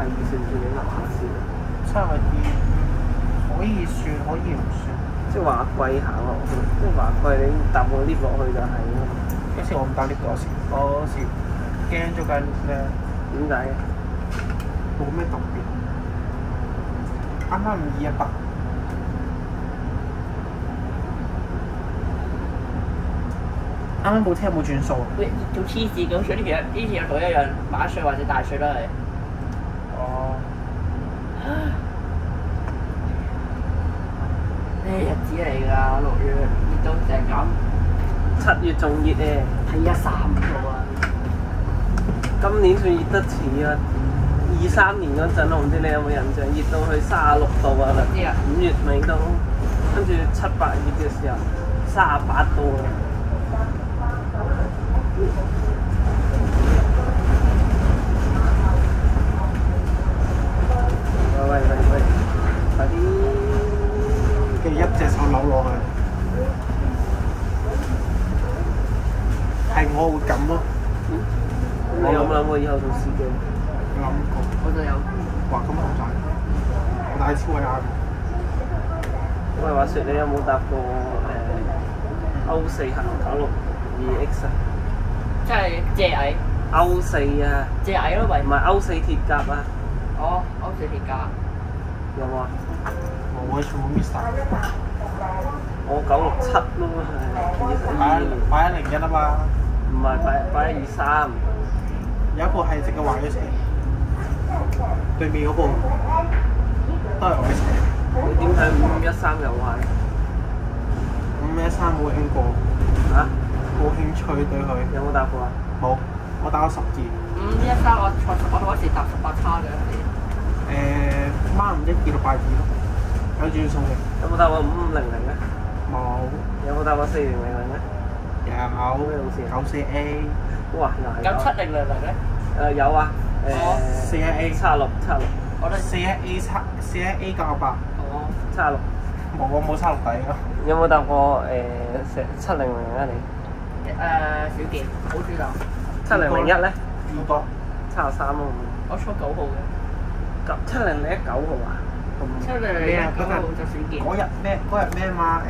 二算唔算你牙先？ 72可以算，可以唔算。即係華貴行落去，即係華貴你搭個 lift 落去就係咯。嗰時我唔搭 lift 嗰時，嗰時驚咗架 lift 咧，點解嘅？冇咩特別。啱啱5218。啱啱部車有冇轉數啊？喂，做黐線咁，所以呢條同一樣馬稅或者大稅都係。哦。咩日子嚟㗎？6月熱到成咁。 7月仲熱咧。係啊，3度啊！今年算熱得似啊！23年嗰陣，我唔知你有冇印象，熱到去36度啊！知啊。 5月尾都，跟住7、8月嘅時候38度啊！喂，快啲！跟住一隻手扭落去，係我會咁咯。你有冇諗過以後做司機？諗過，我就有。哇！咁好大，我大超偉亞。喂，話説你有冇搭過歐4行962X 啊？即係借矮。歐4啊！借矮咯，喂。唔係歐4鐵甲啊！哦，歐4鐵甲。有冇啊？冇啊，全部 miss 晒。我967咯，係擺101啊嘛。唔係擺123。有一部係直嘅壞咗車，對面嗰部都係我嘅車。你點睇513又壞？513冇興過。嚇？冇興趣對佢。有冇搭過啊？冇，我打咗10次。 513我嗰時搭18叉嘅。孖51見到快啲咯，有轉數嘅。有冇搭過5500咧？冇。有冇搭過4000咧？有。咩路線94A。哇！又係。咁7000咧？有啊。41A 76。我哋41A 998。哦。76。冇啊，冇76底咯。有冇搭過700啊你？少見，好少搭。7001咧遇過。 73咯。我初9號嘅。 7001 9號啊？ 7001 9號就少見。嗰日咩嘛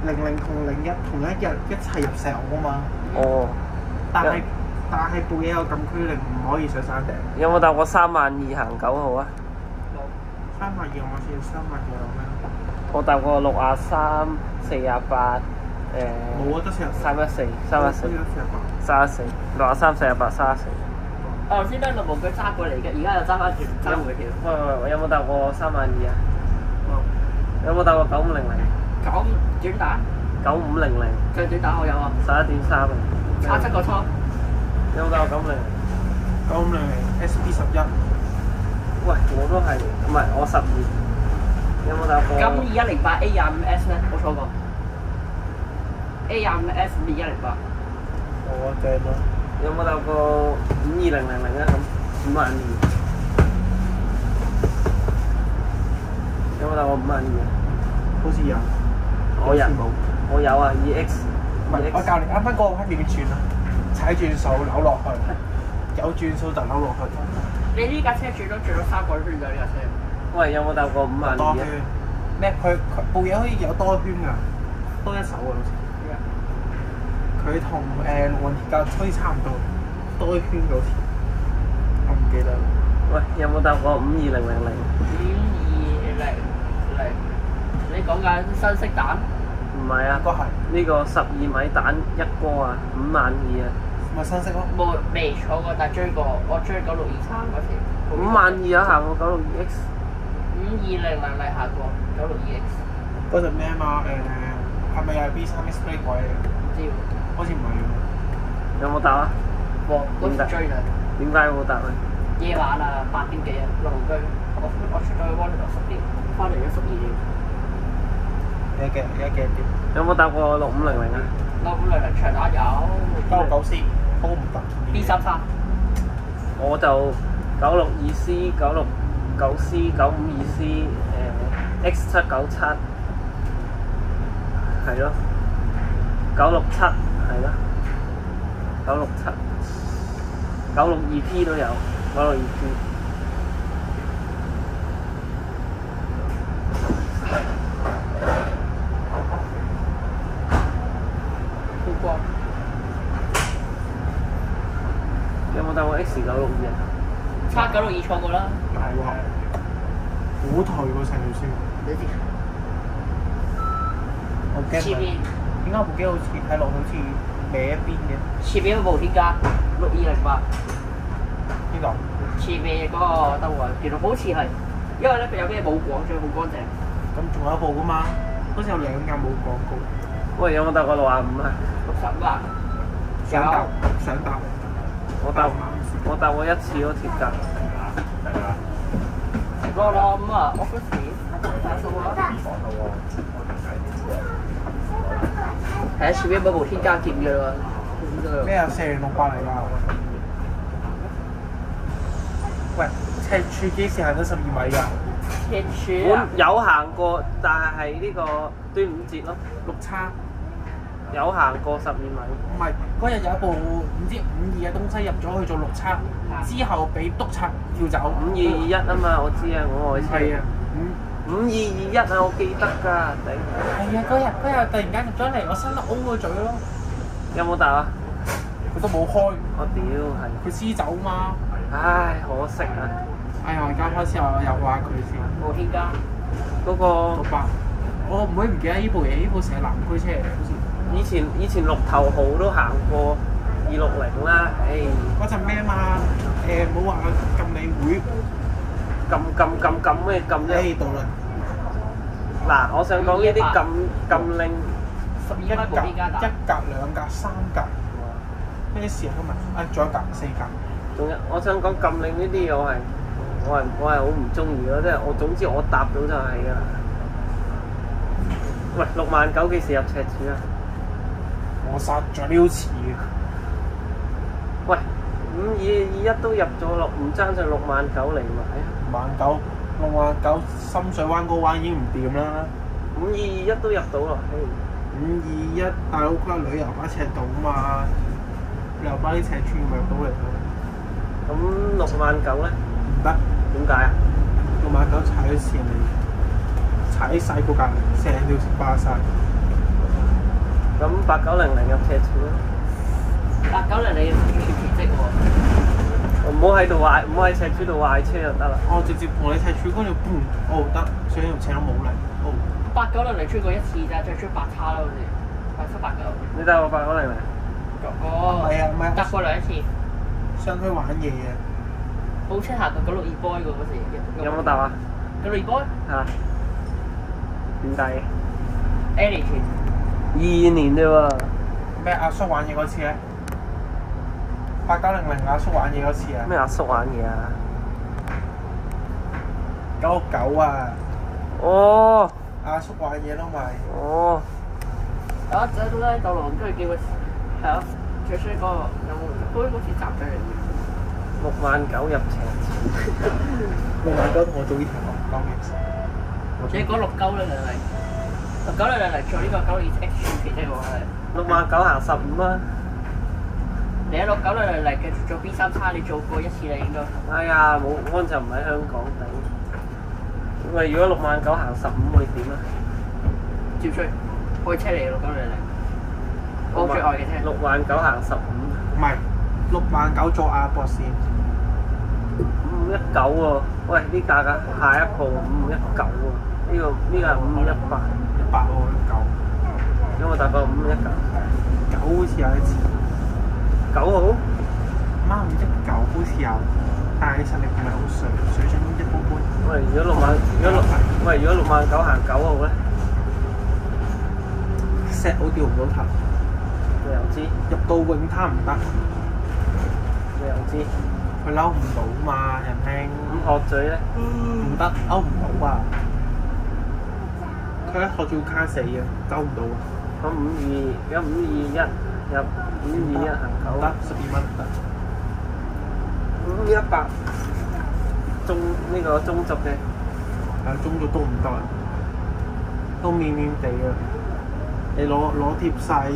？00同01同一日一齊入石澳啊嘛。哦。但係部嘢有禁區令，唔可以上山頂。有冇搭過32000行9號啊？冇。32000我先32000有咩？我搭過63、428冇啊，得314、314、63、428、314。我頭先都係6部車揸過嚟嘅，而家又揸翻轉揸回條。喂，有冇搭過32000啊？冇。有冇搭過9500？ 9轉打。9500。最短打我有啊。11.3啊。差7個倉。有冇搭過9500？950 SP11。喂，我都係，唔係我12。有冇搭過？咁2108 A25S 咧，冇錯過。A25S 2108。我正咯。有冇搭過52000啊？咁52000。有冇搭過52000啊？好似有。我有啊 ，EX。唔係，我教你啱啱嗰個位點轉啊？踩轉數扭落去，有轉數就扭落去。你呢架車轉咗3個圈㗎，呢架車。喂，有冇搭過52000啊？咩？佢部嘢可以有多圈㗎，多一手㗎好似。佢同龍運鐵架推差唔多，多一圈好似。我唔記得啦。喂，有冇搭過52000？ 52000，你講緊新式蛋？唔係啊，應該係呢個12米蛋一哥啊，52000啊。咪新式咯。未坐過，但係追過，我追9623嗰時。52000有行過962X。52000行過962X。嗰陣咩嘛？係咪又係 B3 display 鬼嚟？唔知喎。好似唔係喎。有冇搭啊？冇，嗰時追啦。點解冇搭啊？夜晚啊，8點幾啊，6號居。我出咗去灣仔10點，翻嚟咗12點。而家幾點？有冇搭過6500啊6500長打有。969C，好唔得。B33。我就962C、969C、952C、X797，係咯，967係咯，967、962P 都有，962P。差962錯過啦。有啊，好頹喎成條線。你知我驚佢。前面點解部機好似睇落好似歪一邊嘅？前面嗰部添加6208，呢度前面嗰個燈位原來好似係，因為咧佢有啲冇廣咗，好乾淨。咁仲有一部噶嘛？好似有2架冇廣告。喂，有冇搭過65啊？ 65啊！想搭。我搭過一次嗰鐵架。65啊，office 大數啊！係啊，前面嗰部添加劍嘅啦。咩啊？4068嚟㗎？喂，赤柱幾時行到12米㗎？赤柱啊！有行過，但係呢個端午節咯。六叉。有行過12米。唔係，嗰日有一部唔知52嘅東西入咗去做六叉，之後俾督察跳走。5221啊嘛，我知啊，我愛車。係啊5221啊，我記得㗎，頂。係啊，嗰日突然間入咗嚟，我伸得 O 個嘴咯。有冇搭啊？佢都冇開。我屌係。佢黐走嘛。唉，可惜啊！哎呀，我而家開始又話佢先。冇添加。嗰個68，我唔會唔記得呢部嘢，呢部成日南區車嚟嘅好似。以前綠頭號都行過260啦，唉。嗰陣咩嘛？冇話禁理會。禁咩禁啫？到啦。嗱，我想講呢啲禁令12米部添加打。1格、2格、3格。咩事啊？今日仲有1格、4格。仲有，我想講禁令呢啲嘢，我係好唔中意咯，即係總之我搭到就係㗎啦。喂，69000幾時入赤柱啊？我殺咗撩詞嘅。喂，5221都入咗落，唔爭上69000嚟買啊69000深水灣嗰灣已經唔掂啦。 5221都入到咯， 521大佬嗰個旅遊巴赤道啊嘛，旅遊巴啲赤柱咪入到嚟咯。咁69000咧？唔得，點解啊？69000踩咗線嚟，踩晒個隔離，成條線霸晒。咁8900入赤柱咯。8900你完全奇蹟喎！唔好喺度壞，唔好喺赤柱度壞車就得啦。我直接同你赤柱嗰度搬，得，所以條車都冇嚟。8900你追過一次咋，再追8叉咯好似，8789。你帶我8900嚟？唔係搭過2次。上區玩嘢啊！好車行過962 boy 嗰時。有冇搭啊？962 boy？嚇？點解？Any 團。22年啫喎。咩阿叔玩嘢嗰次咧？8900阿叔玩嘢嗰次啊！咩阿叔玩嘢啊？969啊！哦。阿叔玩嘢咯咪。哦。啊！仔都喺度狼區叫佢係啊，最衰嗰個有冇？好似集咗嚟。69000入赤柱。69000同我做呢條講嘅事。你講69000嚟，69000嚟做呢個922X 奇蹟喎係。69000行15啊！你喺69000嚟繼續做 B3叉，你做過一次啦應該。哎呀，冇安就唔喺香港頂。喂，如果69000行15會點啊？照追，開車嚟69000嚟。我最愛嘅車。69000行15。唔係，69000做亞博線。5519喎，喂呢架㗎，下一步5519喎，呢個係5518。100喎9。有冇搭過5519？9好似有一次。9號？519好似有，但係實力唔係好水準一般般。喂，如果69000行9號咧？set 好掉唔到頭。你又知？入到泳灘唔得。你又知？佢嬲唔到嘛，人兄。咁學嘴咧？唔得，勾唔到啊！佢一學咗卡死啊，勾唔到啊！咁521入521行9。得12蚊得。5518中呢個中軸嘅。中軸都唔得啊，都面面地啊！你攞貼晒，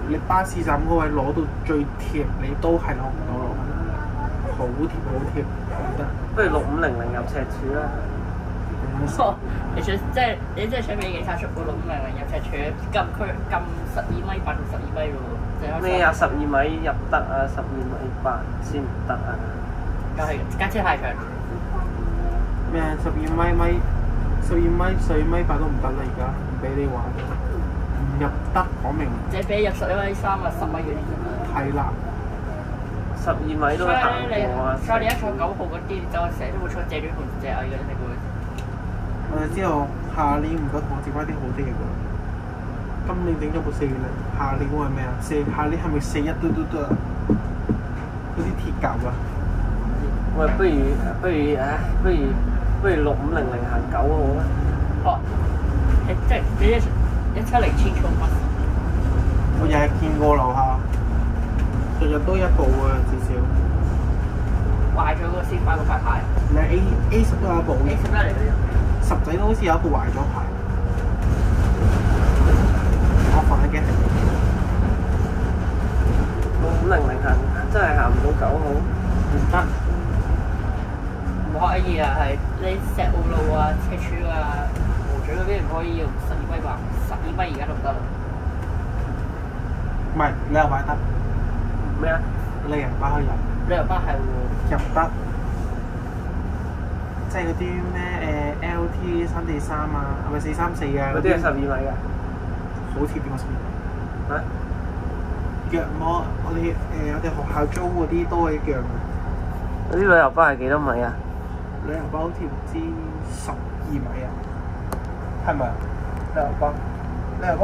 你巴士站嗰位攞到最貼，你都係攞唔到落去。好貼，唔得。不如6500入赤柱啦。你真係想俾警察捉過6500入赤柱，禁12米8同12米咯喎。咩啊？12米入得啊，12米8先唔得啊！架車太長。咩12米8都唔得啦，而家唔俾你玩，唔入得講明。你俾入11.3啊，10米遠啲啫嘛。係啦， 12米都行過啊！所以你一坐9號嗰啲，就成日都會出借短盤借矮嘅，你會。我就知道下年唔該同我接翻啲好啲嘅喎。今年整咗部420，下年會係咩啊？下年係咪41嘟嘟嘟啊？嗰啲鐵甲啊！喂，不如6500行9號啊！哦，即係你170千衝乜？我日日見過樓下，日日都一部啊，至少。壞咗嗰個先買個塊牌。你 A10都有一部 A10嚟嘅啫。10仔都好似有一部壞咗牌。我反嘅係6500行真係行唔到9號，唔得。唔可以啊，係你石澳路啊、赤柱啊、湖咀嗰邊唔可以用12米吧？12米而家都唔得啦。唔係，你又擺得咩啊？你人巴可以入，旅遊巴係喎。入得，即係嗰啲咩LT 343啊，係咪434啊？嗰啲係12米㗎。好似邊個12米？嚇？約我哋學校租嗰啲都係一樣嘅。嗰啲旅遊巴係幾多米啊？旅遊巴好似唔知12米啊？係咪啊？旅遊巴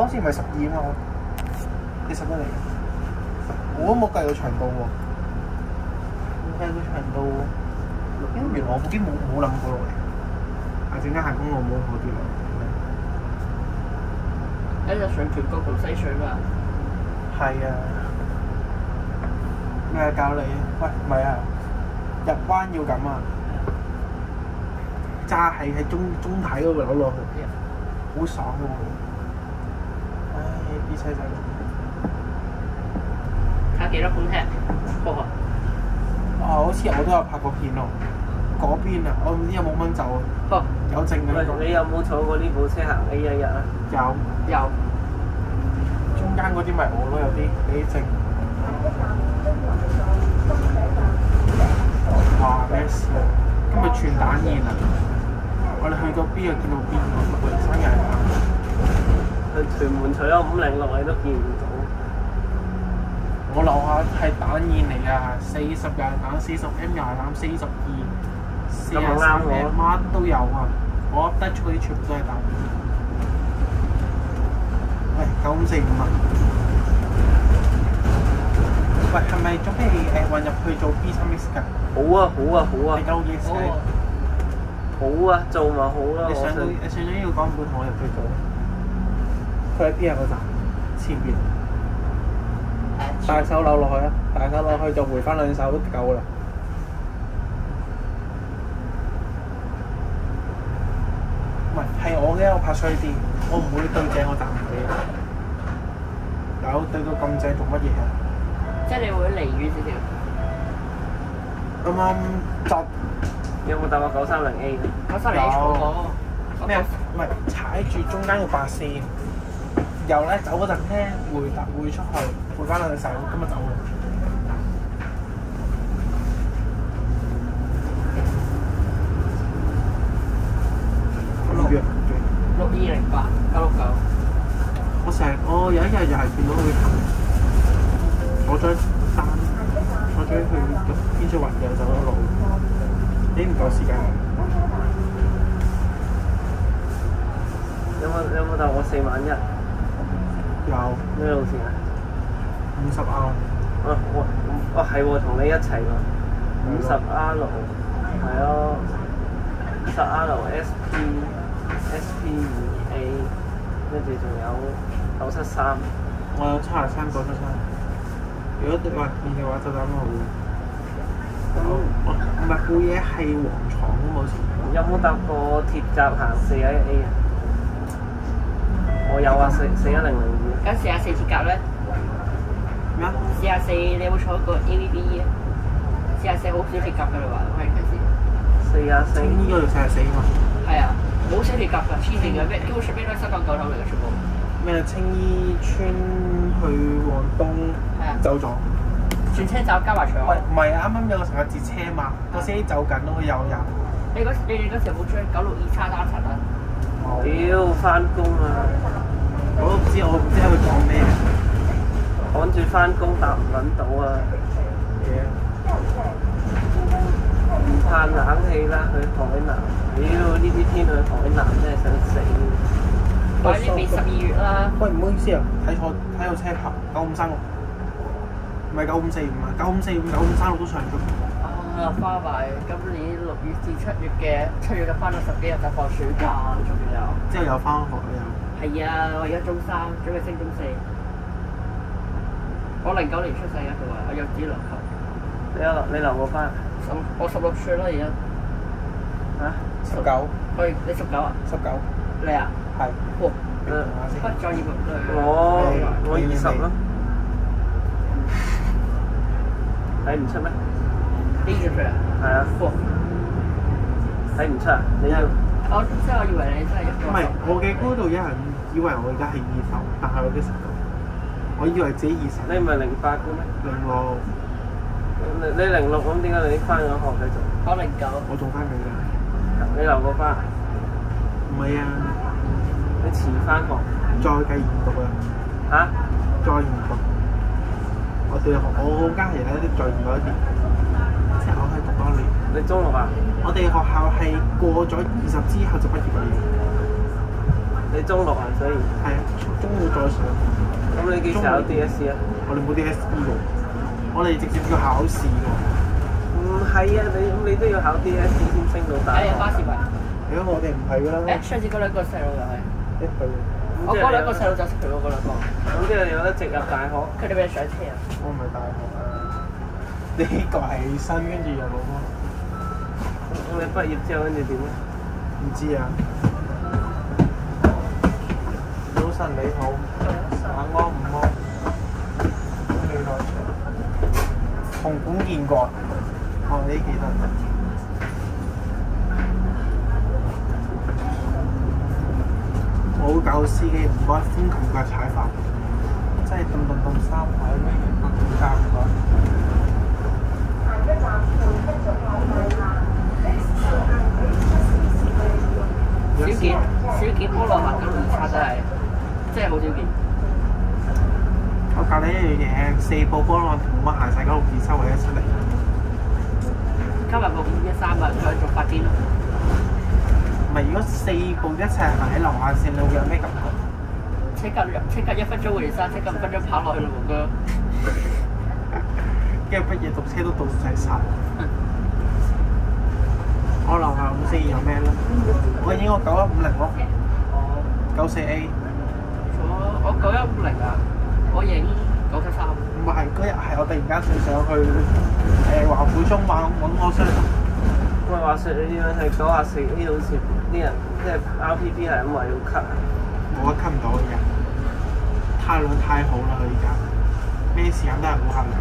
好似唔係12嘛？你11嚟嘅？我都冇計過長度喎，冇計過長度。原來我部機冇諗過落嚟，啊陣間行公路冇好啲落。一日上屯角同西水嘛。係啊。咩啊？教你啊？喂，唔係啊，入彎要咁啊，揸喺中體嗰度扭落去，好爽嘅喎。唉，啲車仔。睇幾多款踢？哦。好似我都有拍過片喎。嗰邊啊，我唔知有冇蚊走啊。有證嘅。喂，你有冇坐過呢部車行 A11啊？有。中間嗰啲咪我咯，有啲俾證。哇！咩事啊？今日全蛋宴啊！我哋去到邊就見到邊喎，每人生日係嘛？去屯門除咗506你都見唔到。我樓下係蛋宴嚟㗎，40廿蛋、40M 廿蛋、42、43乜都有啊！我噏得出嗰啲全部都係蛋。喂，9545啊！喂，係咪準備混入去做 B3X 㗎？好啊！你夠嘢使？好啊，做咪好咯。你上咗呢個港本同我入去做。佢喺邊啊？嗰站前邊。大手扭落去啊！大手落去就回翻2手都夠啦。唔係，係我嘅，我拍衰啲，我唔會對正我站唔起。有對到咁正做乜嘢啊？即係你會離遠少少。啱啱就有冇搭過930A？ 930A 坐過。咩？唔係踩住中間個白線，然後咧走嗰陣咧回出去，回翻2手，咁就走啦。6208 969。我有一日又係見到佢行，我張單，我追去天水圍又走咗路，已經唔夠時間。有冇搭過41001？有。咩路線啊50R。係喎，同你一齊喎。50R 係咯，50R SP2A， 跟住仲有973。我有723 973。如果話見嘅話就咁好。唔係部嘢係黃廠㗎嘛好似。有冇搭過鐵閘行411A啊？我有啊，41002。咁44鐵甲咧？咩啊？44你有冇坐過 AVB 啊？44好少鐵甲㗎你話，我係嗰時。44應該要44啊嘛。係啊，冇少鐵甲㗎，黐線嘅咩？基本上邊都係香港舊頭嚟嘅全部。咩青衣村去旺東走咗。轉車站加埋長喂，安。唔係啊，啱啱有個乘客截車嘛，個司機走緊咯，有人。你哋嗰時有冇追962叉單層啊？屌，翻工啊！我都唔知佢講咩。趕住翻工搭唔撚到啊！唔怕冷氣啦，去海南。屌，呢啲天去海南真係想死。快啲俾12月啦！喂，唔好意思啊，睇錯車牌，9536，唔係9545啊，9545、9536都上咗。啊，翻埋今年6月至7月嘅翻咗10幾日就放暑假，仲有。之後又翻學啦又。係啊，我而家中3，準備升中4。我09年出世嘅佢話，我幼稚園6級。你留個班？我16歲啦而家。嚇19。你19啊？19。你啊？係。哇！不再業務我20咯。睇唔出咩？你20歲啊？係啊。睇唔出啊？你要？我以為你真係一個。唔係，我嘅嗰度有人以為我而家係20，但係我已經19。我以為自己20。你唔係08嘅咩？06。你06咁點解你翻咗學繼續？我09。我仲翻緊㗎。你留個班？唔係啊，你遲翻學。再計研讀啊。嚇？再研讀。我間係有啲再研讀一年，即係我係讀多一年。你中6啊？我哋學校係過咗20之後就畢業啦。你中6啊，所以係啊，中六再上。咁你幾時考 DSE 啊？我哋冇 DSE 喎，我哋直接要考試喎。唔係啊，你都要考 DSE 先升到大學。巴士迷。如果我哋唔係㗎啦。上次嗰兩個細路又係。一對。我嗰兩個細路就識佢嗰兩個。咁即係你有得直入大學？佢哋俾你上車啊？我唔係大學啊。呢個係新跟住又老媽。咁你畢業之後跟住點咧？唔知啊。早晨你好。晚安午安。你好。紅館見過。你記得。冇教司機唔該，風球腳踩法，真係凍3排咩嘢唔該唔該。少見菠蘿行962叉真係好少見。我教你一樣嘢，4部菠蘿同我行晒962叉唯一出嚟。今日部513啊，再做發癲咯。唔係，如果4部一齊行喺流線線，你會有咩感覺？即刻1分鐘換衫，即刻5分鐘跑落去啦，黃哥。跟住乜嘢讀車都到齊晒。我樓下542有咩咧？我影個9150咯。94A。我9150啊，我影973。唔係，嗰日係我突然間上去華富中揾我相。喂，話説你點樣係94A好似啲人即係 RPP 係咁話要 cut 啊？我 cut 唔到嘅，太量太好啦！佢而家咩時間都係好限量。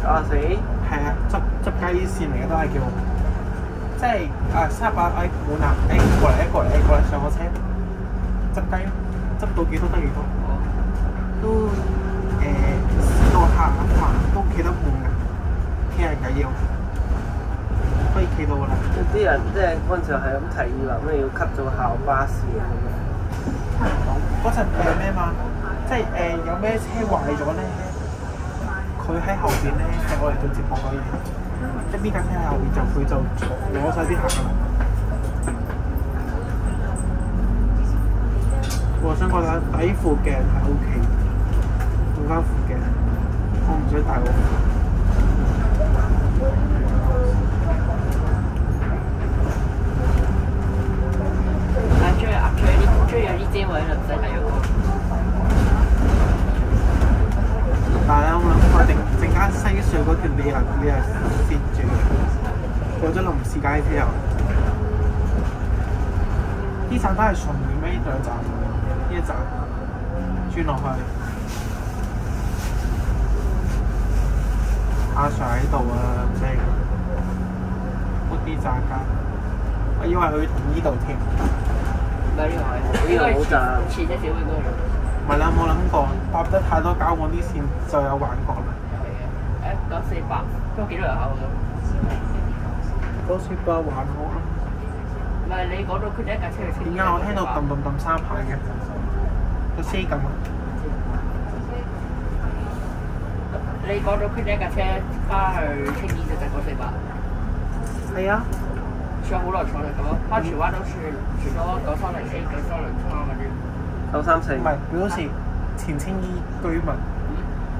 94A？係啊，執雞線嚟嘅都係叫，即係38A 滿啊 A 過嚟上我車，執雞執到幾多得幾多，都試到下都企得滿㗎，企人緊要。可以企到㗎啦！啲人即係嗰陣時候係咁提議話咩要 cut 做校巴士咁樣。嗰陣咩嘛？即係有咩車壞咗咧？佢喺後邊咧係我嚟做接駁嗰嘢，即係邊架車喺後邊就佢就攞晒啲客㗎啦。我想覺得底褲鏡係 OK，換翻副鏡，我唔想戴我。追有啲遮位啦，唔使睇嗰個。但係我諗我陣間西隧嗰段你係蝕住，過咗臨時街之後，呢站都係順面咩？呢兩站，呢一站轉落去，阿 Sir 喺度啊，正嗰啲炸雞，我以為佢同呢度添。唔係呢個係，應該係前一小應該係。唔係啦，冇諗過搭得太多交往啲線就有幻覺啦。係嘅， 948，都幾多人考咁？ 948還好啊。唔係你講到佢第一架車去點解我聽到揼揼揼三排嘅？個車咁啊！你講到佢第一架車翻去青衣就948。係啊，坐好耐坐嚟咁咯，翻荃灣都算咗930A、930叉嗰啲。934。唔係表示前青衣居民。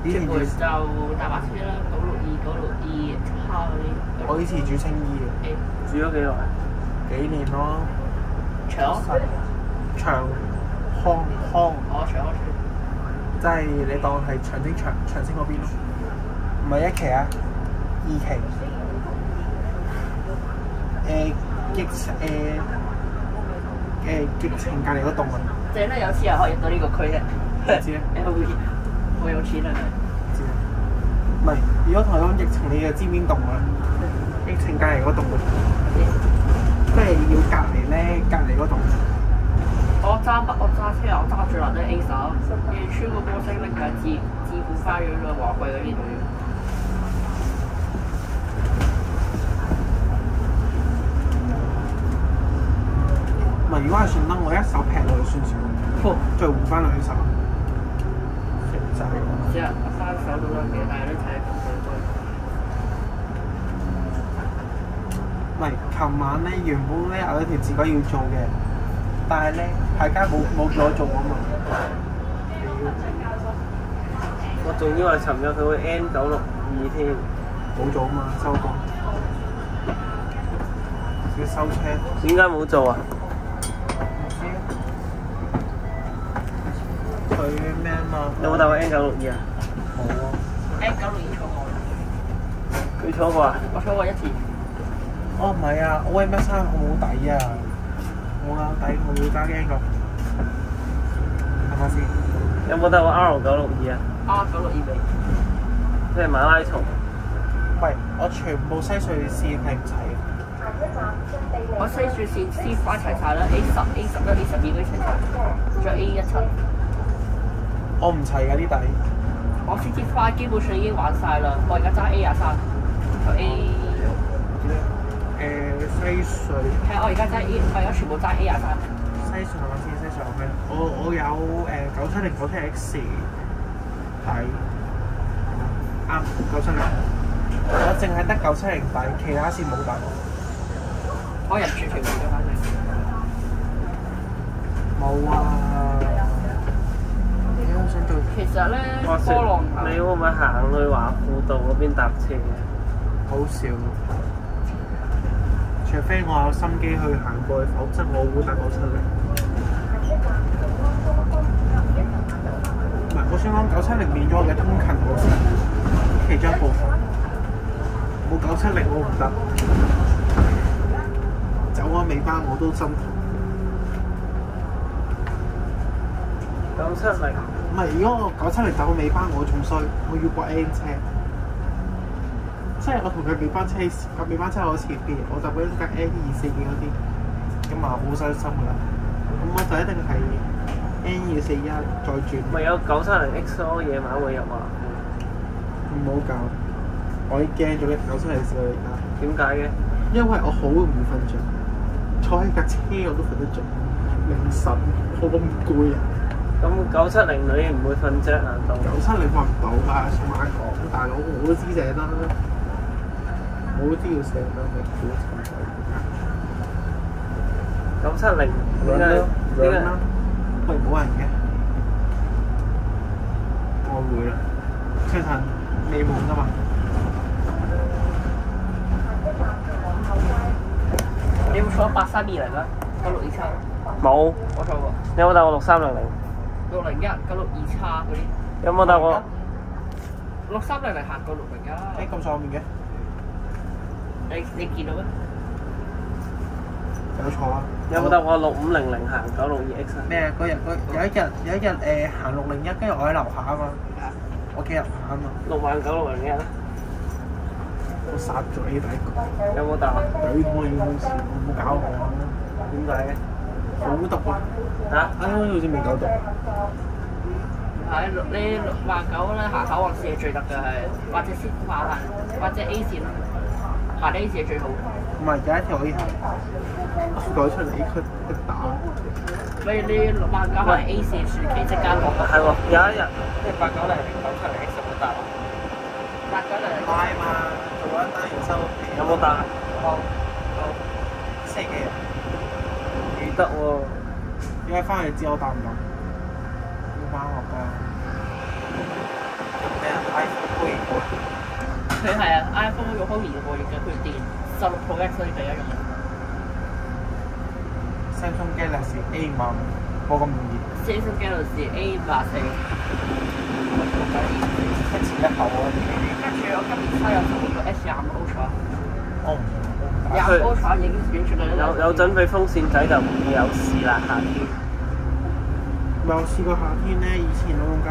以前住全部就大把車啦，962、962叉嗰啲。我以前住青衣嘅，住咗幾耐？幾年咯。長長長即係你當係長青嗰邊咯，唔係1期啊，2期。疫情隔離嗰棟啊。正啦，有錢人可以入到呢個區啫。知啊。我有錢啊！知啊。唔係，如果同你講疫情，你就知邊棟啊？疫情隔離嗰棟啊，即係要隔離咧，隔離嗰棟。我揸車啊！我揸最難都係 A 手，夜村個波星拎架置富花園個華貴嗰啲隊。唔係，如果係順德，我一手劈落去算少，再換翻兩手。食唔晒喎。即係3手都得嘅，但係你睇咁多。唔係，琴晚咧原本咧有一條自己要做嘅，但係咧大家冇叫我做啊嘛。我仲以為尋日佢會 N962添，冇做啊嘛，收工。要收車。點解冇做啊？唔知啊。佢咩啊嘛？有冇帶過 N962啊？冇啊。N962坐過。佢坐過啊？我坐過1次。哦，唔係啊，我 M3 我冇底啊，我有底，我要加驚個，係咪先？有冇帶過 R962啊？R962未。即係馬拉松。喂，我全部西隧線係唔齊嘅。我西隧線先翻齊晒啦 ，A10、A11、A12嗰啲齊晒，仲有 A17。我唔齊㗎啲底。我 CT5 基本上已經玩晒啦，我而家揸 A23，同 A。西隧。係我而家揸 A，我而家全部揸 A23。西隧係咪先？西隧有咩？我有970、970X 底，啱970。我淨係得970底，其他線冇底。我入住全部嘅反正。冇啊！你好想做？其實咧，我波浪你會唔會行去華富道嗰邊搭車嘅？好少。除非我有心機去行過去，否則我會搭970。唔係，我想講970變咗我嘅通勤路線其中一部分。冇970我唔得，走咗尾班我都辛苦。970。唔係，如果我970走咗尾班，我仲衰，我要過 N 車。即係我同佢尾班車喺我前邊，我就嗰架 N242嗰啲，咁啊好傷心㗎啦。咁我就一定係 N241再轉。咪有970X 咯，夜晚會入華富。唔好搞，我已經驚咗970試過而家。點解嘅？因為我好容易瞓着，坐喺架車我都瞓得着，凌晨我咁攰啊。咁970你唔會瞓着難道？970瞓唔到㗎，數碼港大佬我都知醒啦。我都知要醒啦，咪估970點解？喂，冇人嘅，我會啦。車站未滿㗎嘛？你有冇坐832嚟咩？962叉。冇。我坐過。你有冇帶過6300？ 601、962叉嗰啲。有冇帶過6300行過601？咁上面嘅。你見到咩？有錯啊！有冇帶過6500行962X 啊？咩？嗰日有一日行601，跟住我喺樓下啊嘛，我企樓下啊嘛。69601。我殺咗你第一個。有冇帶？對我要事，冇搞我啊！點解嘅？好毒啊！嚇？好似未搞毒。係你69咧行口岸線係最得嘅係，或者先馬行，或者 A 線咯，行 A 線係最好。唔係有一條可以行，改出嚟佢一打。你69行 A 線船期即間落。係喎，有一日即係890970X 有冇搭啊？ 8909拉嘛，做一單完收皮。有冇搭？冇。4幾人？記得喎。而家翻去知我搭唔搭？要翻學㗎。咩啊 ？iPhone 杯佢係啊 ，iPhone 用開年貨用嘅，佢電16 Pro X 可以第一用。Samsung Galaxy A5冇咁易， Samsung Galaxy A54。一前一後嗰啲。跟住我今年初有送個 S25 Ultra。我唔25 Ultra 已經完全係有準備風扇仔就唔會有事啦，夏天。咪我試過夏天咧，以前我用緊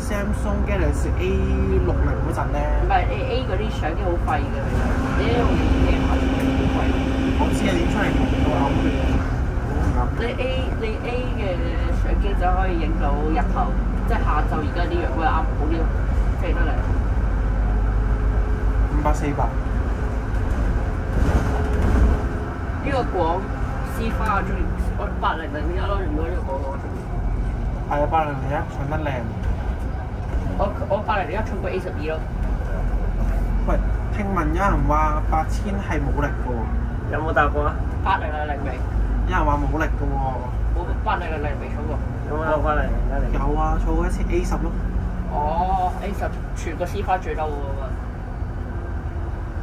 Samsung Galaxy A60嗰陣咧。唔係你 A 嗰啲相機好廢嘅，你用鏡頭好廢。我知啊，點出嚟我啱嘅，我唔啱。你 A 嘅相機就可以影到日頭，即係下晝而家啲陽光啱好啲咯，飛得嚟。500、400。呢個廣司花我中意，我8001咯，用到呢個廣。係啊，8001唱得靚。我8001重過 A12咯。喂，聽聞有人話8000係冇力嘅喎。有冇搭過啊8000未？有人話冇力嘅喎。我8000未重過。有冇有翻嚟？有啊，儲過一次 A10咯。哦 ，A10全個司花最嬲喎。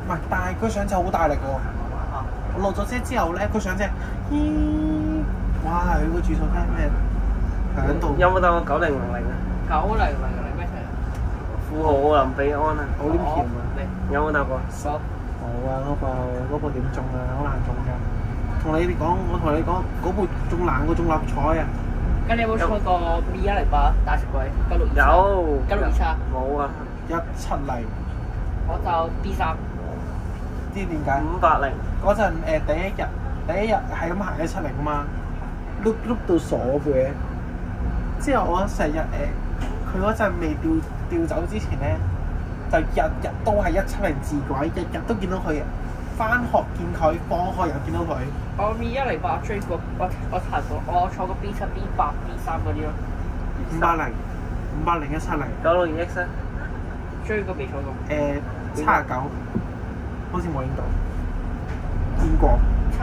唔係，但係佢上就好大力喎。我落咗車之後咧，佢上車，咦！哇！佢個轉數聽咩？響度。有冇搭過9000啊9000咩車？富豪奧林比安啊！好黏甜啊！有冇搭過？冇。冇啊！嗰部點中啊？好難中㗎。我同你講，嗰部仲難過中六合彩啊！咁你有冇坐過 V108大食鬼9623？有。9623。冇啊。 170。我就 B3。知點解580。嗰陣第一日係咁行170啊嘛，碌到傻嘅。之後我成日佢嗰陣未調走之前咧，就日日都係170字軌，日日都見到佢。翻學見佢，放學又見到佢。我 V108追過，我行過，我坐過 B7、B8、B3嗰啲咯。580、580、170。962X 咧？追過未坐過？79，好似冇影到。見過。79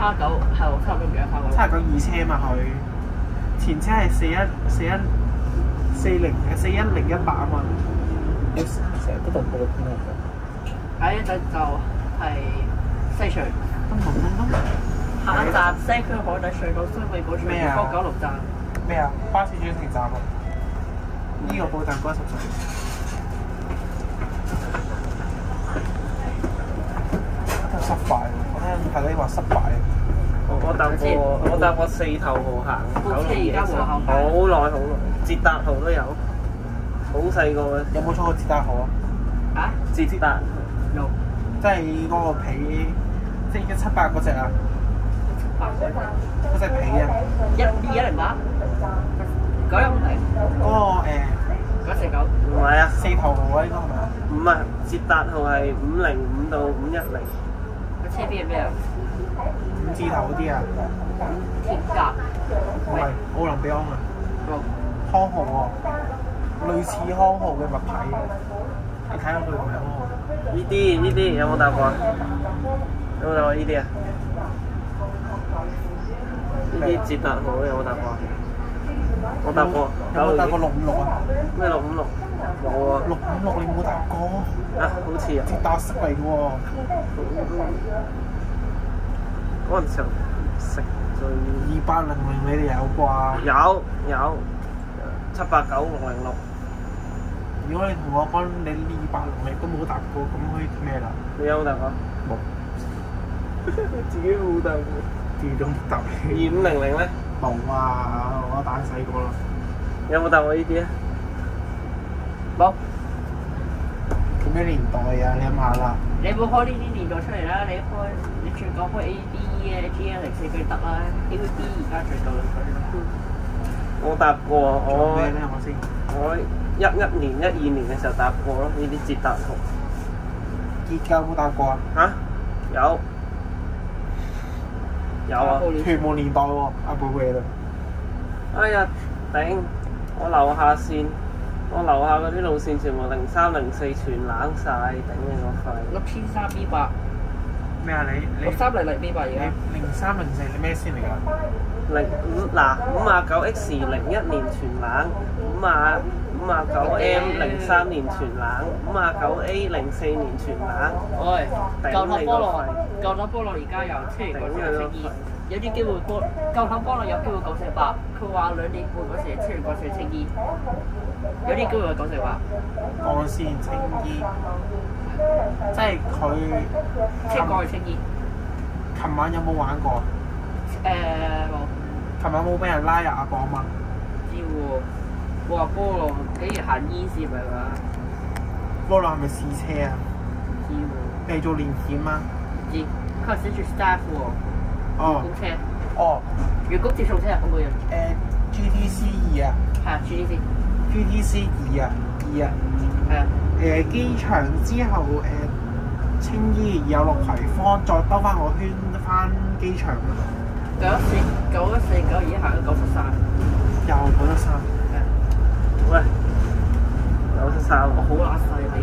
係我差唔多唔記得翻過。79二車嘛佢，前車係41018啊嘛。成日都同報邊啊？下一站就係西隧。下一站西區海底隧道雙尾寶處地方96站。咩啊？巴士轉乘站啊！呢個報站嗰10歲。失敗喎！我聽係嗰啲話失敗。我搭過4頭號行962X，好耐，捷達號都有，好細個嘅。有冇坐過捷達號啊？啊？捷達有。即係嗰個皮，即係178嗰隻啊！嗰隻皮啊！108。910。嗰個949。唔係啊，4頭號啊，應該係咪啊？唔係，捷達號係505到510。個車邊係咩啊5字頭嗰啲啊？鐵甲。唔係，奧林比安啊。康豪喎，類似康豪嘅物體。你睇下佢唔係康豪。呢啲有冇搭過啊？有冇搭過呢啲啊？呢啲捷達號有冇搭過啊？我搭過。有冇搭過656啊？咩656？冇啊。656你冇搭過？啊，好似啊。捷達式嚟嘅喎。嗰陣時候食最2800你哋有啩？有789、606。如果你同我講你260你都冇搭過，咁可以咩啦？你有冇搭過？冇。自己冇搭過。自己都冇搭。2500咧？冇啊！我打細個啦。有冇搭過呢啲啊？冇。咁咩年代啊？你諗下啦。你冇開呢啲年代出嚟啦！你最講開 AD 嘅 GL04佢得啦，AVD 而家最夠啦佢。我搭過，做咩咧？我先。我11年、12年嘅時候搭過咯，呢啲捷達圖。熱㗎有冇搭過啊？嚇？有。有啊！屯門年代喎，阿貝貝度。哎呀，頂！我樓下嗰啲路線全部03、04全冷晒，頂你個肺63 B8。咩啊？你6300 B8而家。03、04你咩先嚟㗎？59X 01年全冷，59M 03年全冷，59A 04年全冷。喂，舊頭菠蘿而家又出完個4清二，有啲機會舊頭菠蘿有機會948，佢話2年半嗰時出完個4清二，有啲機會係948。幹線青衣，即係佢青過去青衣。琴晚有冇玩過？冇。琴晚冇俾人拉入阿磅嘛？知喎，哇！菠蘿竟然行醫線咪嘛？菠蘿係咪試車啊？知喎。你做年檢啊？唔知，佢係寫住 staff 喎。哦。公車。哦。員工接送車啊，咁個樣。GTC 2啊。係啊，GTC。GTC 2啊，2啊。係啊。機場之後青衣有落葵芳，再兜翻個圈翻機場。914、92行到973。又913。喂，913，我好乸細屌！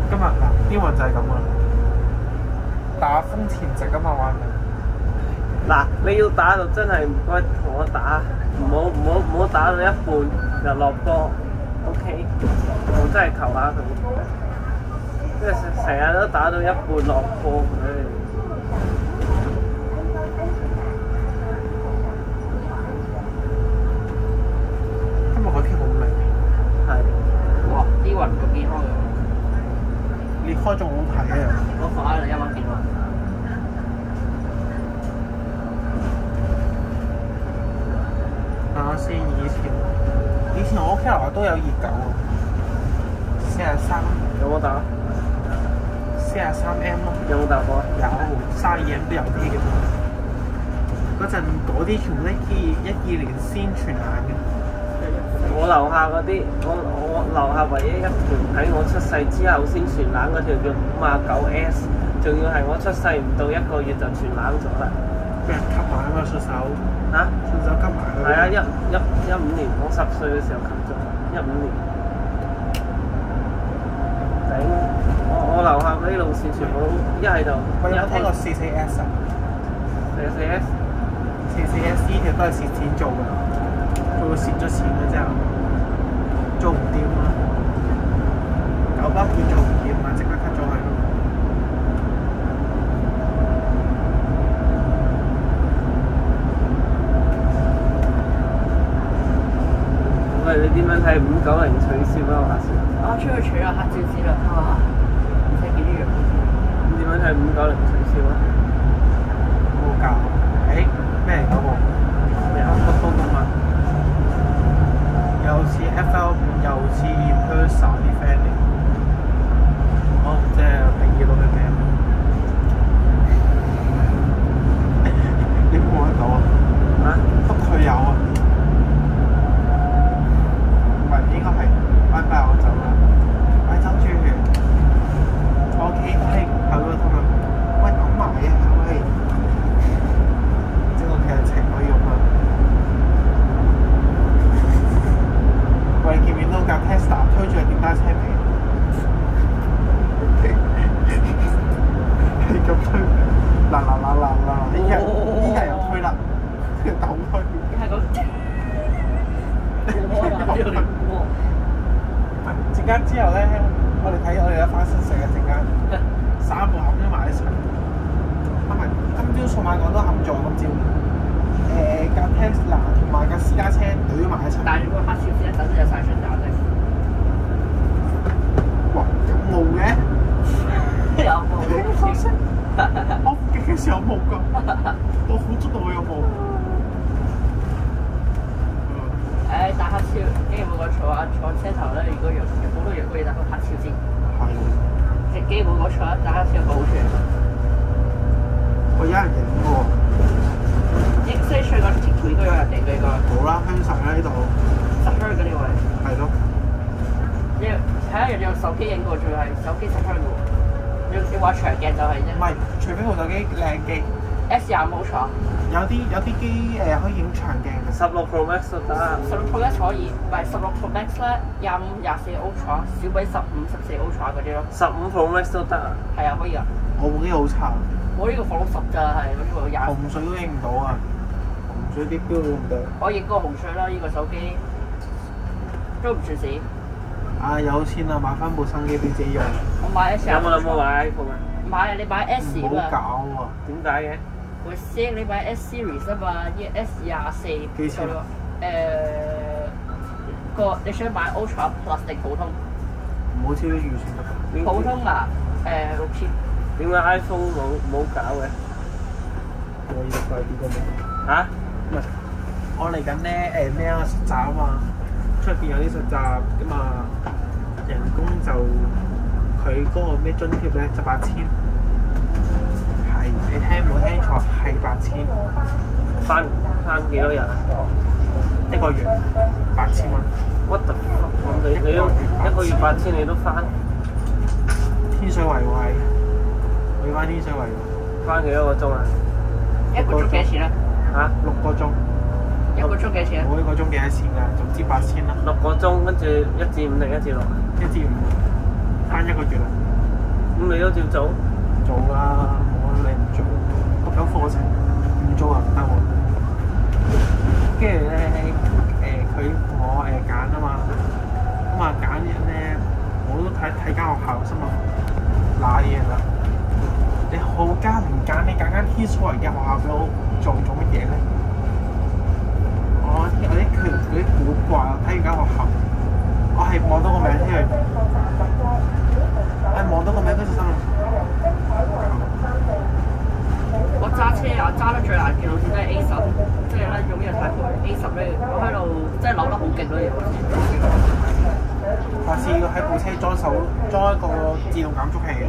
今日嗱，啲運就係咁啊，打風前夕啊嘛玩嘅。嗱，你要打就真係唔該同我打，唔好打到一半就落波 ，OK？ 我真係求下佢，因為成日都打到一半落波，今日個天好靚。係。哇！啲雲咁健康嘅。裂開仲好睇啊！我放喺度一蚊見喎。等下先，以前我屋企樓下都有熱狗喎，43。有冇打43M 咯。有冇打過？有，32M 都有啲嘅。嗰陣嗰啲全部都12年先全眼嘅。我樓下嗰啲，我樓下唯一一條喺我出世之後先全冷嗰條叫59S，仲要係我出世唔到1個月就全冷咗啦。俾人吸埋啊嘛，順手。嚇？順手吸埋佢。係啊，15年，我10歲嘅時候吸咗，15年。頂！我樓下嗰啲路線全部一係就。我有冇聽過44S啊？44S？ 44S 呢條都係蝕錢做嘅，佢會蝕咗錢嘅之後，做唔掂啊！9巴件做唔掂啊，即刻 cut 咗佢咯。喂，你點樣睇590取消啊？話先。啊！出去取下黑椒紙啦，哇！唔使幾啲樣。咁點樣睇590取消啊？冇教。咩嚟嗰個？乜都啊！又似 FL5，又似 Persa 啲 friend 嚟。我唔知啊，定義到佢咩？你冇揾到啊？嚇？不過佢有啊。唔係，應該係拜拜我走啦。喂，走住！我企喺後嗰度啊！喂，等埋啊！喂！情可以用啊！喂，見唔見到架 Tesla 推住電單車尾？係咁推，嗱，依家又推啦，鬥推。係咁。陣間之後咧，我哋睇我哋有翻新食嘅陣間，3個冚咗埋一齊。唔係，今朝數碼港都冚咗今朝。架 Tesla 同埋架私家車懟埋一齊。但係如果黑超先一陣都有晒出打的。哇！有霧嘅？有霧。我附近嘅時候有霧㗎，我好捉到我有霧。打黑超，因為我坐車頭咧，如果有好多樣嘢打黑超先。係。隻機冇我坐打黑超有個好處。我有人影喎。所以出嗰啲貼圖應該有人嚟嘅應該。冇啦，香曬啦呢度。10香嗰啲位。係咯。你睇下人哋用手機影過，仲係手機10香嘅喎。你話長鏡就係啫。唔係，除非部手機靚機。S25 Ultra。有啲機可以影長鏡嘅。16 Pro Max 都得。16 Pro Max 可以，唔係16 Pro Max 咧，25、24 Ultra，小米15、14 Ultra 嗰啲咯。15 Pro Max 都得啊。係啊，可以啊。我部機好差。我呢個放到10咋，係嗰啲部廿。洪水都影唔到啊！洪水啲標都唔得。我影過洪水啦，呢個手機都唔算死。啊！有錢啊，買翻部新機俾自己用。我買 S25。有冇買 iPhone 啊？買啊！你買 S 唔好搞啊！啊！點解嘅？會升你買 S Series 啊嘛，S24。幾錢啊？你想買 Ultra Plus 定普通？唔好超咗預算得。普通啊，6000。點解 iPhone 冇搞嘅？我要快啲㗎嘛。嚇？唔係，我嚟緊咧咩啊實習啊嘛，出邊有啲實習㗎嘛，人工就佢嗰個咩津貼咧就8000，係你冇聽錯係8000。翻幾多日啊？一個月8000蚊。What the fuck？咁你都一個月8000你都翻？天水圍喎係，我要翻天水圍喎。翻幾多個鐘啊？一個鐘幾多錢啊？嚇？6個鐘。一個鐘幾多錢啊？我一個鐘幾多錢㗎？總之8000啦。6個鐘，跟住1至5定1至6？1至5，翻一個月啦。咁你都照做？做啦，我你唔做，有課程唔做又唔得喎。跟住咧佢同我揀啊嘛，咁啊揀人咧，我都睇間學校心諗嗱嘢啦。你好間唔揀，你揀間天水圍嘅學校俾我做乜嘢咧？我有啲古怪，睇完間學校，我係望到個名添，望到個名跟住心諗。我揸車啊，揸得最難嘅好似都係 A10，即係咧用呢個太攰 A10咧，我喺度即係扭得好勁嗰啲好似。下次要喺部車裝一個自動減速器嘅，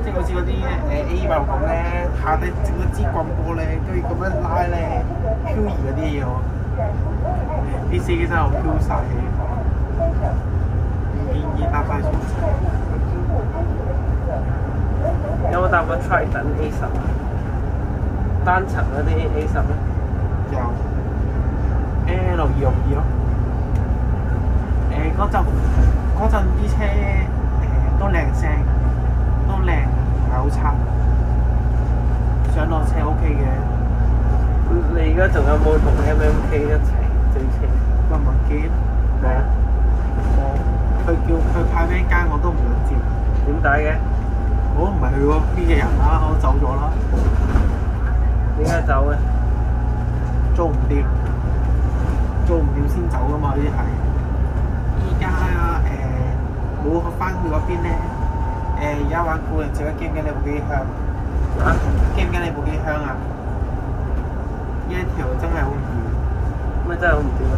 即係好似嗰啲A260咁咧，下底整咗支棍波咧，跟住咁樣拉咧，漂移嗰啲嘢喎。啲司機真係好飄曬氣，唔建議搭快速。有冇搭過 Trident A10 啊？單層嗰啲 A10咧？有 L262咯。嗰陣啲車都靚聲，都靚，唔係好差。上落車 OK 嘅。你而家仲有冇同 MMK 一齊追車？文件冇，佢派咩間我都唔想接。點解嘅？我都唔係佢嗰邊嘅人啦，我走咗啦。點解走嘅？做唔掂先走噶嘛，呢啲係。依家冇翻去嗰邊咧，而家玩固定，自己驚唔驚你部機香？嚇？驚唔驚你部機香啊？呢一條真係好唔掂。咩真係好唔掂啊？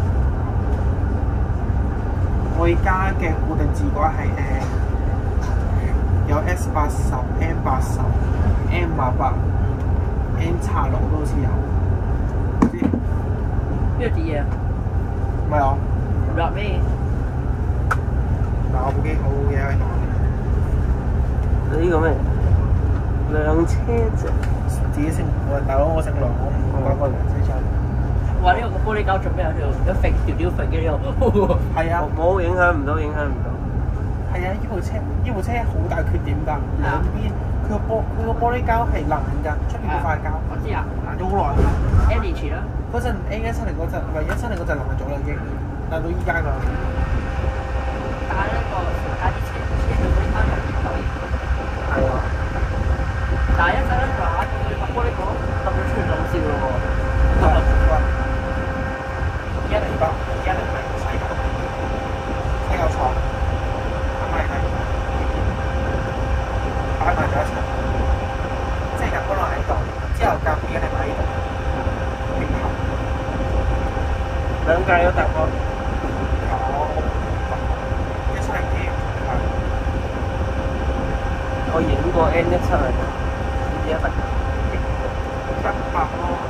我而家嘅固定字掛係有 S80、M80、M88、M76都好似有。邊個啲嘢啊？唔係我。入咩？嗱，我部機好嘅。呢個咩？梁車啫。自己姓我大佬，我姓梁，我唔講個梁死出。話呢個玻璃膠做咩有條揈條揈嘅呢度？係啊，冇影響唔到。係啊，呢部車好大缺點㗎，兩邊佢個玻璃膠係爛㗎，出邊嗰塊膠。我知啊，爛咗好耐。N 年前啦。嗰陣 A170嗰陣，唔係170嗰陣爛咗啦已經，爛到依家㗎。但係呢個其他啲車嗰啲膠就唔夠嘢。係啊。但係一陣咧就話佢玻璃膠抌咗出去就好笑咯喎。108洗有廠，係咪係？擺埋咗一齊，即係入嗰度喺度，之後夾嘢係咪喺度？平衡。兩屆都搭過。有170T，我影過 N170，依家100咯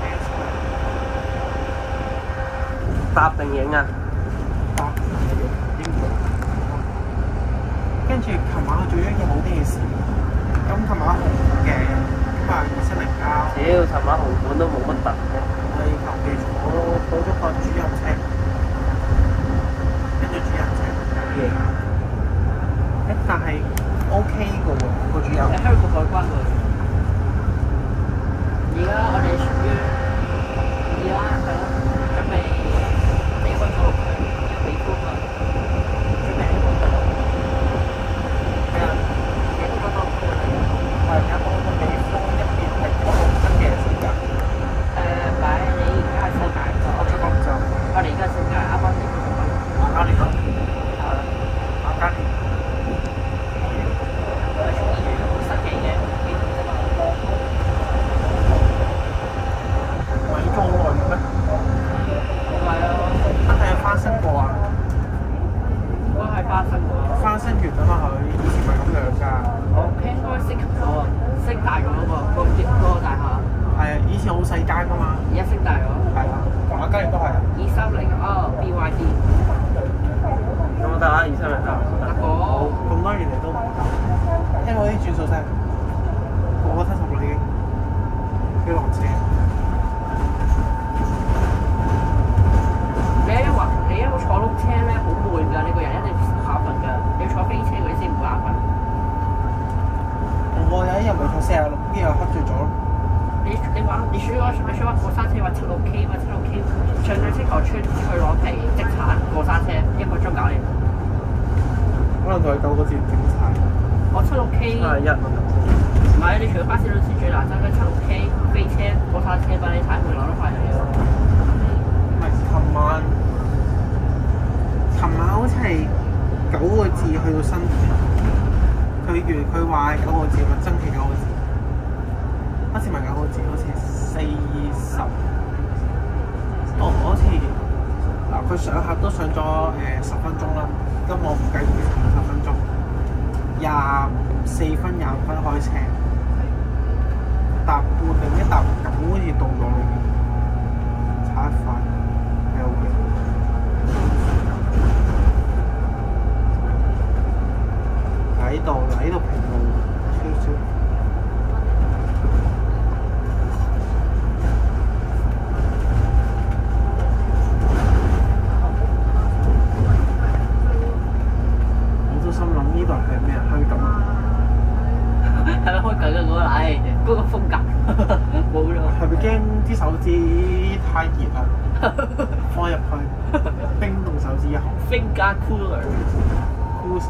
，N170。搭定影啊？尋晚紅館都冇乜特嘅。我哋求其坐咗個主人車，跟住主人車夜。但係 OK 嘅喎，個主人。喺香港海關喎。而家我哋屬於而家係咯，準備離開咗要美國啦，準備喺嗰度。係啊，喺嗰度係有冇個地方一邊係嗰個新嘅時間？擺你而家係新界，我出廣州。我哋而家新界啱啱嚟咗嗰度。嘉年咯。係啊，嘉年。我哋屬於好新奇嘅機動啫嘛。唔係做好耐嘅咩？係啊，真係有翻新過啊！應該係花生喎。翻新完啊嘛佢，以前唔係咁樣㗎。我應該升級咗啊，升大咗喎，嗰個大廈。係啊，以前好細間㗎嘛。而家升大咗。係啊，同阿嘉年都係啊。230BYD。有冇得啊？230得？得個。咁多年嚟都唔得。聽我啲轉數聲，我70啦已經。要落車。你一路坐碌車咧，好悶㗎，你個人一定瞌瞓㗎。你坐飛車嗰啲先唔會瞌瞓。我有一日咪坐46，跟住又瞌著咗咯。你選話過山車話76K 嘛，76K 上兩車球村去攞皮即產過山車1個鐘搞掂。可能就係9個字整晒。我76K。31蚊。唔係，你除咗巴士嗰時最難爭嘅76K 飛車過山車吧，你睇會攞得快啲咯。唔係，琴晚好似係9個字去到新田。佢話9個字，咪真係9個字。好似唔係9個字，好似40。好似嗱，佢上客都上咗10分鐘啦。咁我唔計佢10分鐘，24分25分開車，搭半定一搭9好似到咗啦，差一塊，係好嘅。喺度平路少少。我都心諗呢度係咩啊？香港啊？係咪開緊嘅嗰個？唉，嗰個風格冇咗。係咪驚啲手指太熱啊？放入去冰凍手指一盒。Finger cooler。酷手。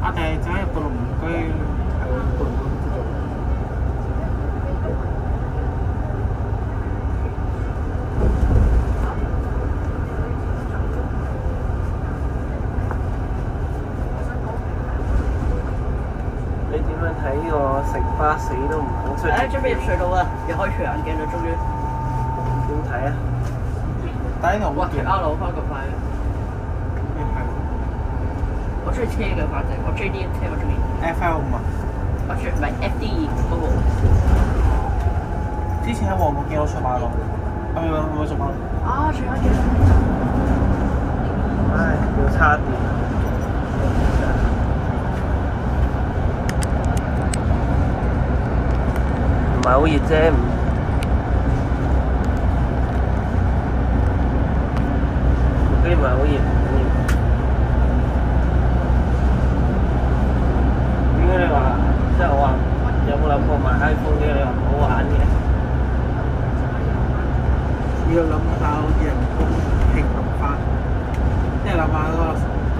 我哋就喺個龍居係個龍居做。你點樣睇呢個城巴死都唔肯出？準備入隧道啦，又開除眼鏡啦，終於。點睇啊？但係呢度哇！R 翻咁快。我中意車嘅，反正我 JDM 車我中意。FL 5啊？我中唔係 FD 嗰個。之前喺旺角見到出馬路，係咪出馬路？啊！除眼鏡。唉，要叉電。唔係好熱啫，嗰啲唔係好熱。點解你話即係我話有冇諗過買 iPhone 嘅？你話唔好玩嘅。要諗下人工平衡翻，即係諗下嗰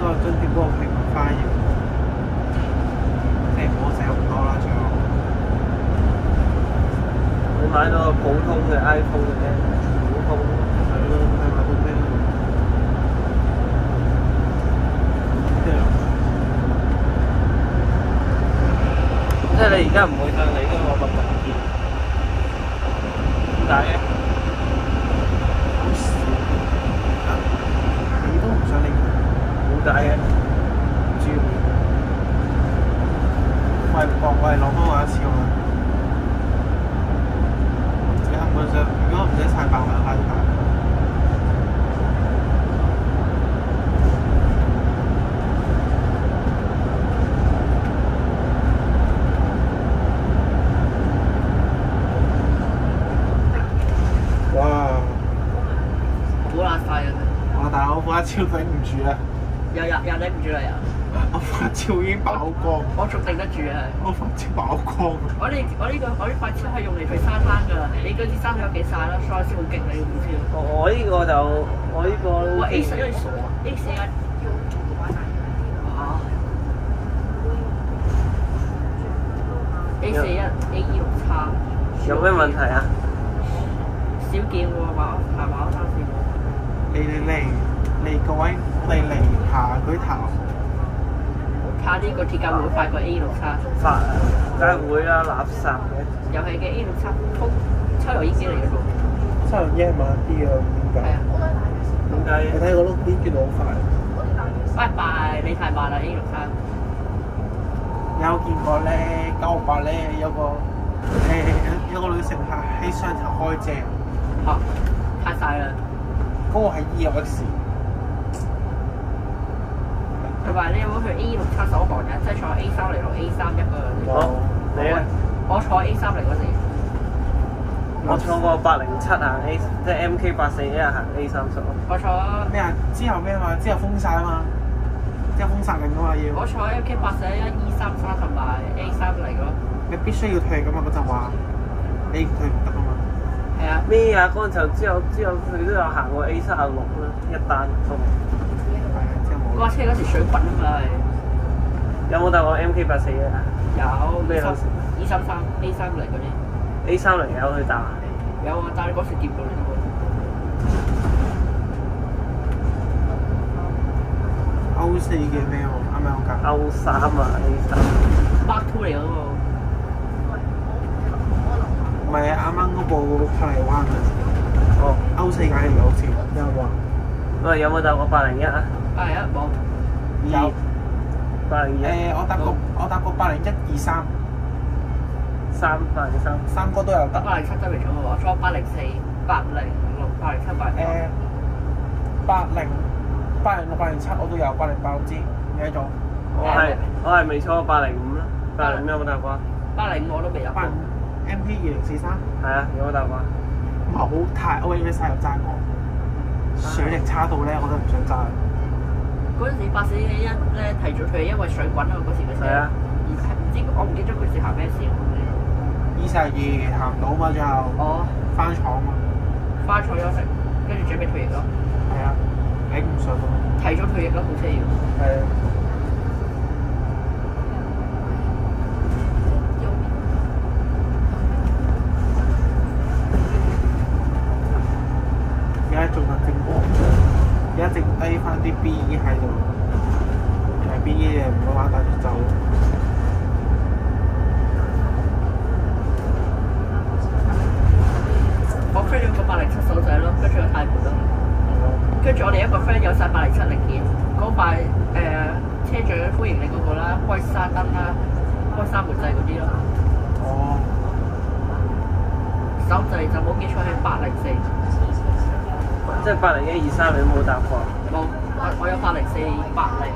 個津貼嗰個平衡翻嘅，即係唔好使咁多啦，最好。你買到個普通嘅 iPhone 嘅，普通係咯，係買到咩？即係你而家唔會向你嗰個物品見，點解嘅？好少啊！你都唔想理，點解嘅？唔知喎。我係落翻我一次喎。你係唔係想？如果唔使太白啦，太白。超頂唔住啦！又頂唔住啦又。我發超已經爆光，我仲頂得住啊！我發超爆光。我呢塊超係用嚟去沙灘㗎，你嗰支衫有幾晒啦，所以先好勁你唔知喎。我呢個就我呢個。我 A4因為傻啊，A4啊。A41 A26叉。有咩問題啊？少見喎，馬三線。嚟各位，我哋嚟下舉頭。睇下呢個鐵架會快過 A6叉。快啊！梗係會啦，垃圾嘅。又係嘅 A6叉，抽油煙機嚟嘅喎。抽油煙係慢啲啊？點解？係啊。點解？你睇個碌邊轉到好快。拜拜，你太慢啦 A6叉。有見過咧，968咧有個女乘客喺雙頭開正。嚇！太晒啦！嗰個係 EX。佢話你有冇去 A6叉首航嘅？即係坐 A3 嚟落 A3一個。好，你咧？我坐 A3嚟嗰時。我坐過807行 A， 即係 MK841 行 A30。我坐咩啊？之後咩啊嘛？之後封晒啊嘛！之後封殺令啊嘛要。我坐 MK841 E33同埋 A3嚟咯。你必須要退㗎嘛？嗰陣話你唔退唔得啊嘛。係啊。咩啊？嗰陣之後佢都有行過 A36啦，一單都。係啊，之後冇。嗰架車嗰時水滾啊嘛係。有冇搭過 MK841 啊？有。咩路線？E33 A3嚟嗰啲。A30有去搭。有啊，但係嗰時掂到你都冇。歐4嘅咩喎？啱啱我夾。歐3啊 A3。Mark II 嚟嗰個。唔係啊，啱啱嗰部珀麗灣啊。哦。歐4界嚟好似有冇啊？喂，有冇搭過801啊801冇。有。802。我搭過801、23。803。三個都有得。 807真未坐過，我坐804、806、807、806、807我都有，808我知，唔記得咗。我係未坐過805啦，805有冇搭過啊？805我都未有。MP2043。係啊，有冇搭過啊？冇太 OAS 有揸過，水力差到咧，我都唔想揸。嗰陣時841咧提早退，因為水滾啊嗰時嘅車。係啊。我唔記得嗰時行咩事。22行唔到嘛，最後。哦。翻廠嘛。翻廠休息，跟住準備退役咯。係啊，頂唔順啊。提早退役咯，部車要。係啊。而家仲係而家剩低翻啲 B 喺度，係 B 嘅唔好話帶住走。我 friend 有個807手仔咯，跟住有太盤咯。跟住我哋一個 friend 有晒807零件，嗰塊車長歡迎你嗰個啦，開沙燈啦，開三門掣嗰啲咯。哦。手掣就冇記錯係804。即係801、23你都冇搭過？冇，我有804、806、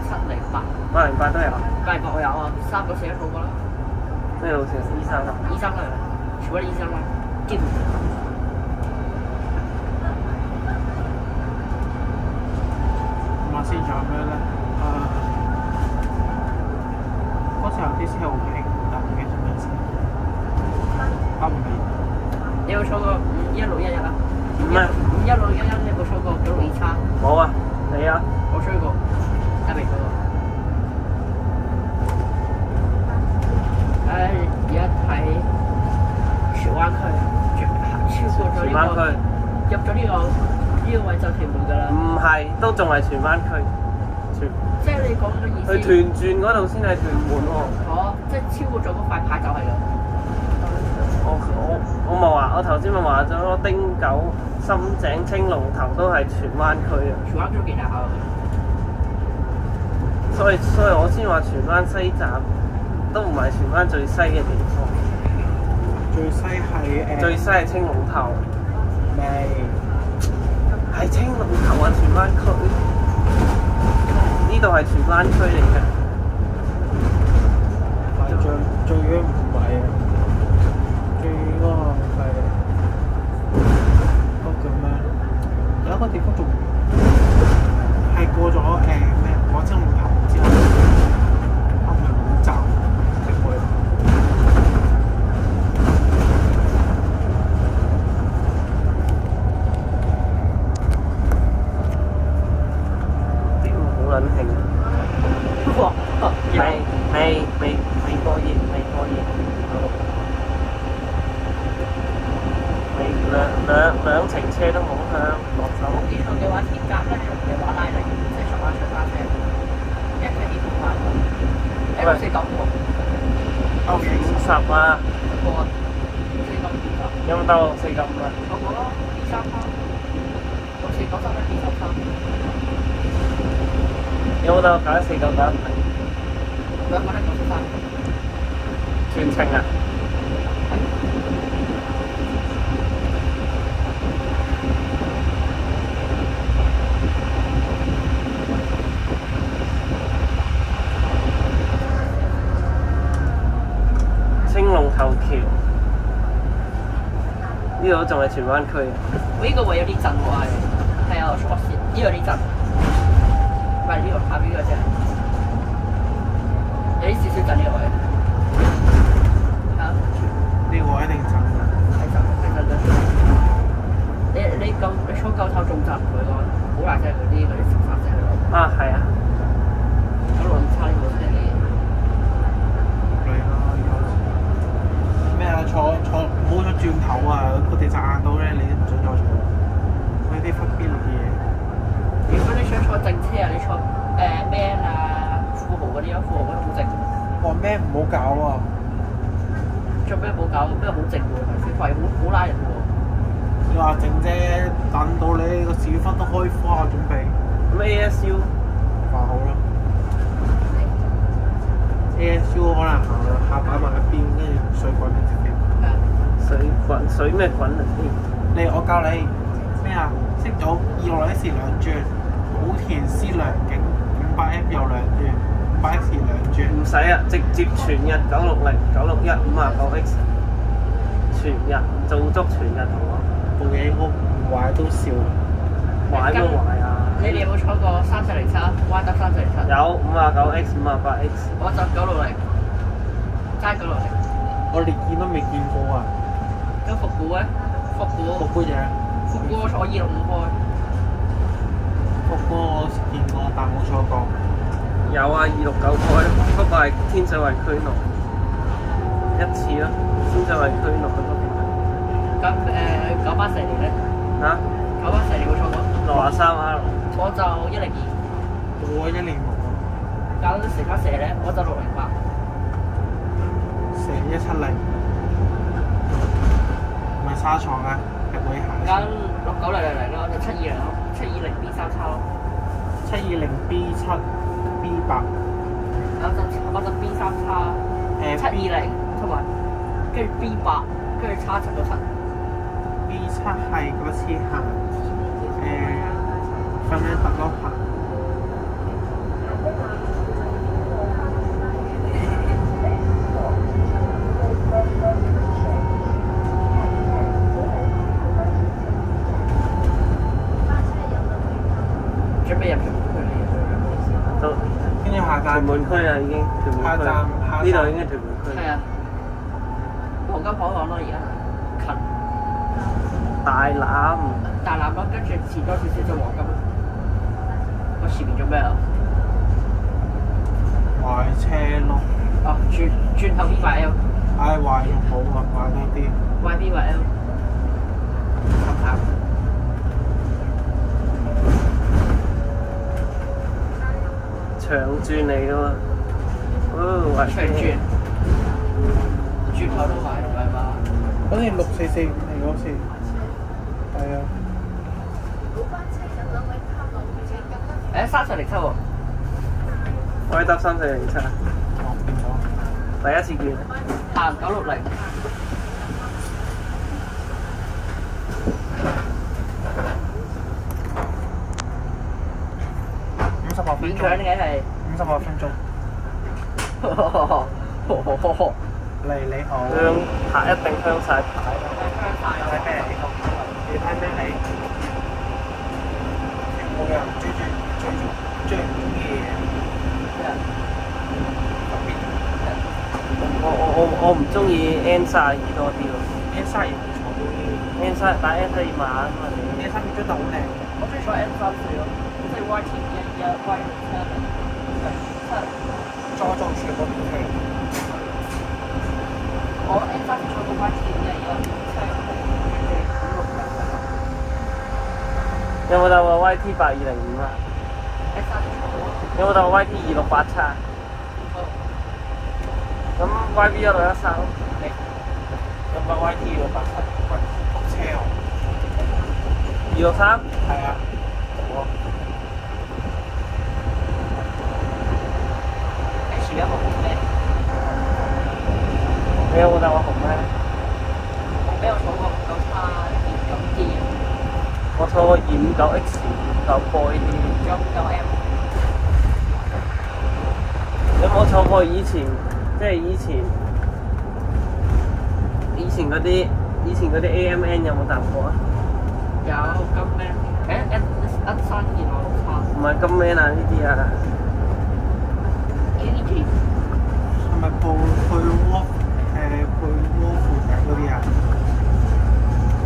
708。808都有。808我有啊，3個4一套過啦。咩路線？E3啊。E3啦，全部都 E3啦，基本。咁先仲有咩咧？嗰時候啲車好平，但唔記得咩車。唔係。你有坐過51611啊？唔係。51611你有冇坐過96E叉？冇啊，你啊？我吹過，但未坐過。而家喺荃灣區，超過咗呢個，入咗呢個位就屯門㗎啦。唔係，都仲係荃灣區。即係你講嘅意思。去屯轉嗰度先係屯門喎。哦，即係超過咗嗰塊牌就係啦。我冇話，我頭先咪話咗汀九、深井、青龍頭都係荃灣區啊。荃灣區都幾大下㗎。所以我先話荃灣西站都唔係荃灣最西嘅地方。最西係最西係青龍頭。未。係青龍頭啊！荃灣區。呢度係荃灣區嚟嘅。最遠唔係啊！最嗰個係嗰個叫咩？有一個地方仲未過熱，未過熱。兩程車都好香，落手。然後嘅話鐵甲咧，長嘅話拉力即係10萬出翻車，一期2萬，一個495喎。50啊！個495有冇到495啊？我個咯，B33，6493咧，B33。有冇到9499唔係？兩個咧943。全程啊！青龍頭橋呢度仲係荃灣區啊！呢個位有啲震喎，係啊，我錯線，呢度有啲震，唔係呢個下邊呢個啫，有啲少少震呢個位，嚇，呢個一定震㗎。係震，係震震。你坐舊頭仲震佢個，好大聲嗰啲13聲喺度。啊，係啊！九龍差呢部車嚟。咩啊？坐冇咗轉頭啊！個地煞硬到咧，你都唔想再坐。嗰啲忽必烈嘅嘢。如果你想坐正車啊，你坐Man 啊、富豪嗰啲咯，富豪嗰啲好靜。話咩唔好搞啊！做咩冇搞？咩好靜喎？小費好拉人喎。你話靜啫，等到你個屎忽都開花準備。咁 ASU 話好啦。ASU 可能下擺埋一邊，跟住水滾直接。水咩滾嚟先？我教你咩啊？識咗261時2轉，武田思良景500M 又2轉，500X 2轉。唔使啊，直接全日960、961、59X， 全日做足全日同我。部嘢應該唔壞都笑。壞咩壞啊？你哋有冇坐過3407 Y 得3407？有 59X、58X。我就960，齋960。我連見都未見過啊！咁復古咧？復古嘢。復古我坐265開。復古我見過，但冇坐過。有啊，269開，不過係天水圍區內一次咯，天水圍區內嗰邊。咁984年咧？嚇？984年冇坐過。63R。我就102。我106啊。搞到成把蛇咧，我就608。成170。唔係沙廠啊，係會行。間69000咯，就720咯，720B3叉咯。720B7B8。我就 B3叉720同埋跟住 B8，跟住叉767。B7係嗰次行分咧特咯行。準備入屯門區嚟到跟住下站屯門區啊，已經屯門區。呢度已經屯門區。係啊，黃金海岸咯，而家近。大欖。大欖咯，跟住前多少少就黃金。我前面做咩啊？壞車咯。哦，轉頭 B8L。唉，壞仲好啊，壞多啲。壞 B8L。咁慘。長轉嚟㗎喎，長轉，轉頭都買唔係嘛？好似6445嚟嗰次，係啊。3407喎。我係搭3407啊。哦，變咗。第一次見。行960。58分鐘。勉強嘅係。58分鐘。嚟你好。香牌一定香晒牌。睇咩嚟？你睇咩嚟？冇人最唔中意嘅。我唔中意 N32多啲咯。N32唔錯但 N32慢啊嘛。N32真係好靚。我中意坐 N34咯，即係 YT 1、YT 7。佐助全部都係。我 X 三坐到 YT 嘅而家有冇搭過 YT8205啊？ X 三坐有冇搭過 YT2687？咁 YB1613有冇 YT2687？喂，覆車喎。 263？係啊。H 一號咩？你有冇搭過紅咩？我俾我坐過9X 2.9T，我坐過259X、259 Boy 呢啲。仲有 9M。有冇坐過以前，即係以前嗰啲 AMN 有冇搭過啊？有金咩？13263。唔係金 man 啊呢啲啊， ADG。係咪配窩附近嗰啲啊？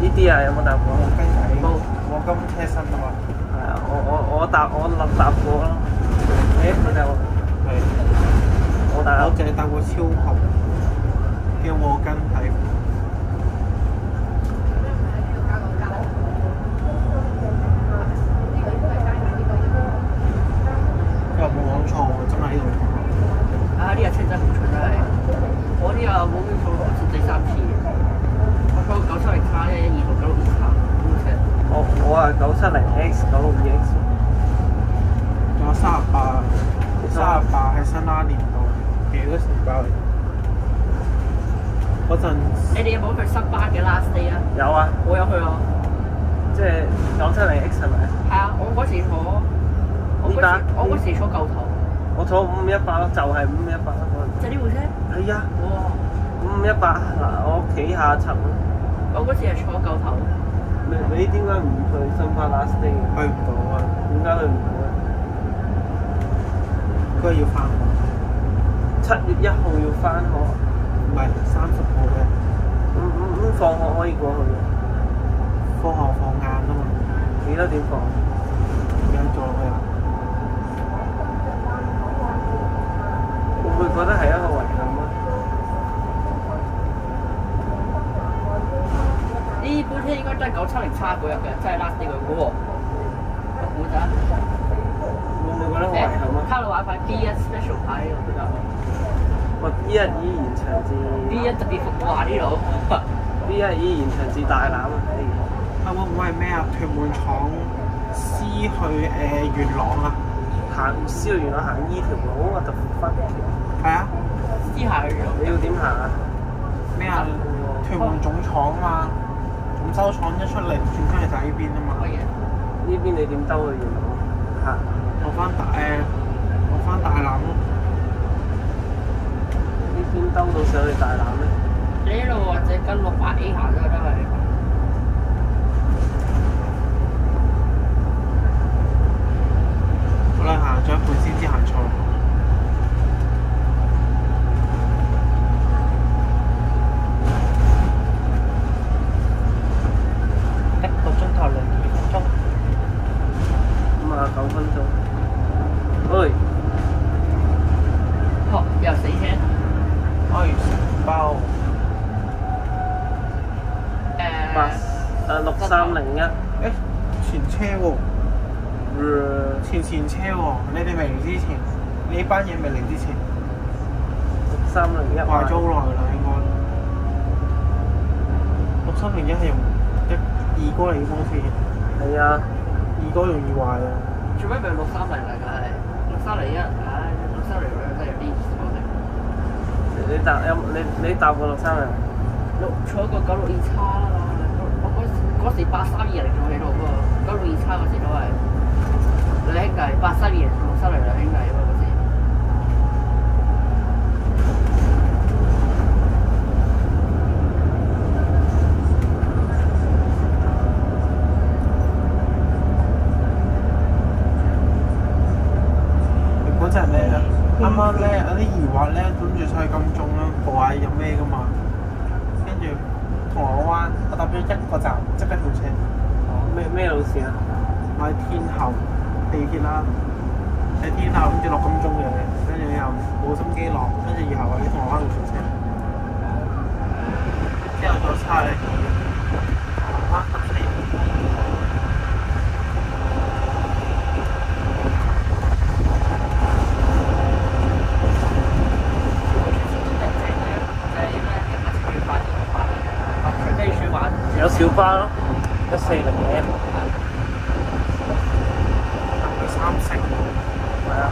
呢啲啊有冇搭過？黃雞仔。冇。黃金車身啊嘛。係啊，我搭過咯。你搭過？係。我淨係搭過超紅嘅黃金底褲。又冇講錯喎，真係呢度。啊！呢架車真係好蠢真係，我呢架冇咩錯，好似第3次。我坐970叉112同962叉，好車。我係970X、962X。仲有38係新拉年代，幾多錢包嚟？嗰陣你哋有冇去新巴嘅 last day 啊？有啊，我有去啊。即係970X係咪？係啊，我嗰時坐，我嗰時坐舊頭。我坐5518咯，就係5518咯嗰陣。就呢部車？係啊，哇5518嗱，我企下層。我嗰時係坐舊頭。你點解唔去新巴 last day 嘅？去唔到啊！點解去唔到咧？佢要翻學。7月1號要翻學。唔係30號嘅。咁放學可以過去嘅。放學放晏啊嘛。幾多點放？唔記得咗佢啊。會唔會覺得係一個遺憾啊？呢部車應該都係970叉嗰日嘅，真係 last day 嗰個喎。我估咋？會唔會覺得好遺憾啊？卡路瓦塊 B1 special 牌我覺得。喂 B1 已延長至 B1 特別服務呢度。B1 已延長至大欖啊！會唔會係咩啊？屯門廠師去元朗啊？行師去元朗行依條路啊，就分係啊。私下去你要點行啊？咩啊？屯門總廠啊嘛，總收廠一出嚟轉翻嚟就係呢邊啊嘛。乜嘢？呢邊你點兜去元朗？行落翻大欖咯。呢邊兜到上去大欖咧？你呢度或者跟68A 行都得係。好啦，行咗一半先知行錯。1個鐘頭2分鐘。59分鐘。喂！又死車。包。6301。前車喎。前車喎，你哋未嚟之前，呢班嘢未嚟之前。6301。壞咗好耐啦，應該。6301係用二哥嚟嘅公司。係啊。二哥容易壞啊。做咩咪630嚟㗎？係63001，唉，63002真係有啲錯嘅。你搭過630？坐過962叉啦，我嗰時832嚟坐喺度喎，962叉嗰時都係兩兄弟，832同630兩兄弟喎嗰時。嗰陣咧，啱啱咧有啲疑惑咧，諗住上去金鐘啦，播下有咩噶嘛？跟住銅鑼灣，我搭咗1個站，即刻跳車。咩路線啊？我喺天后地鐵啦，喺天后諗住落金鐘嘅，跟住又冇心機落，跟住以後喺銅鑼灣度上車，之後就差你啊14。有小巴咯，140M，佢3成，係啊。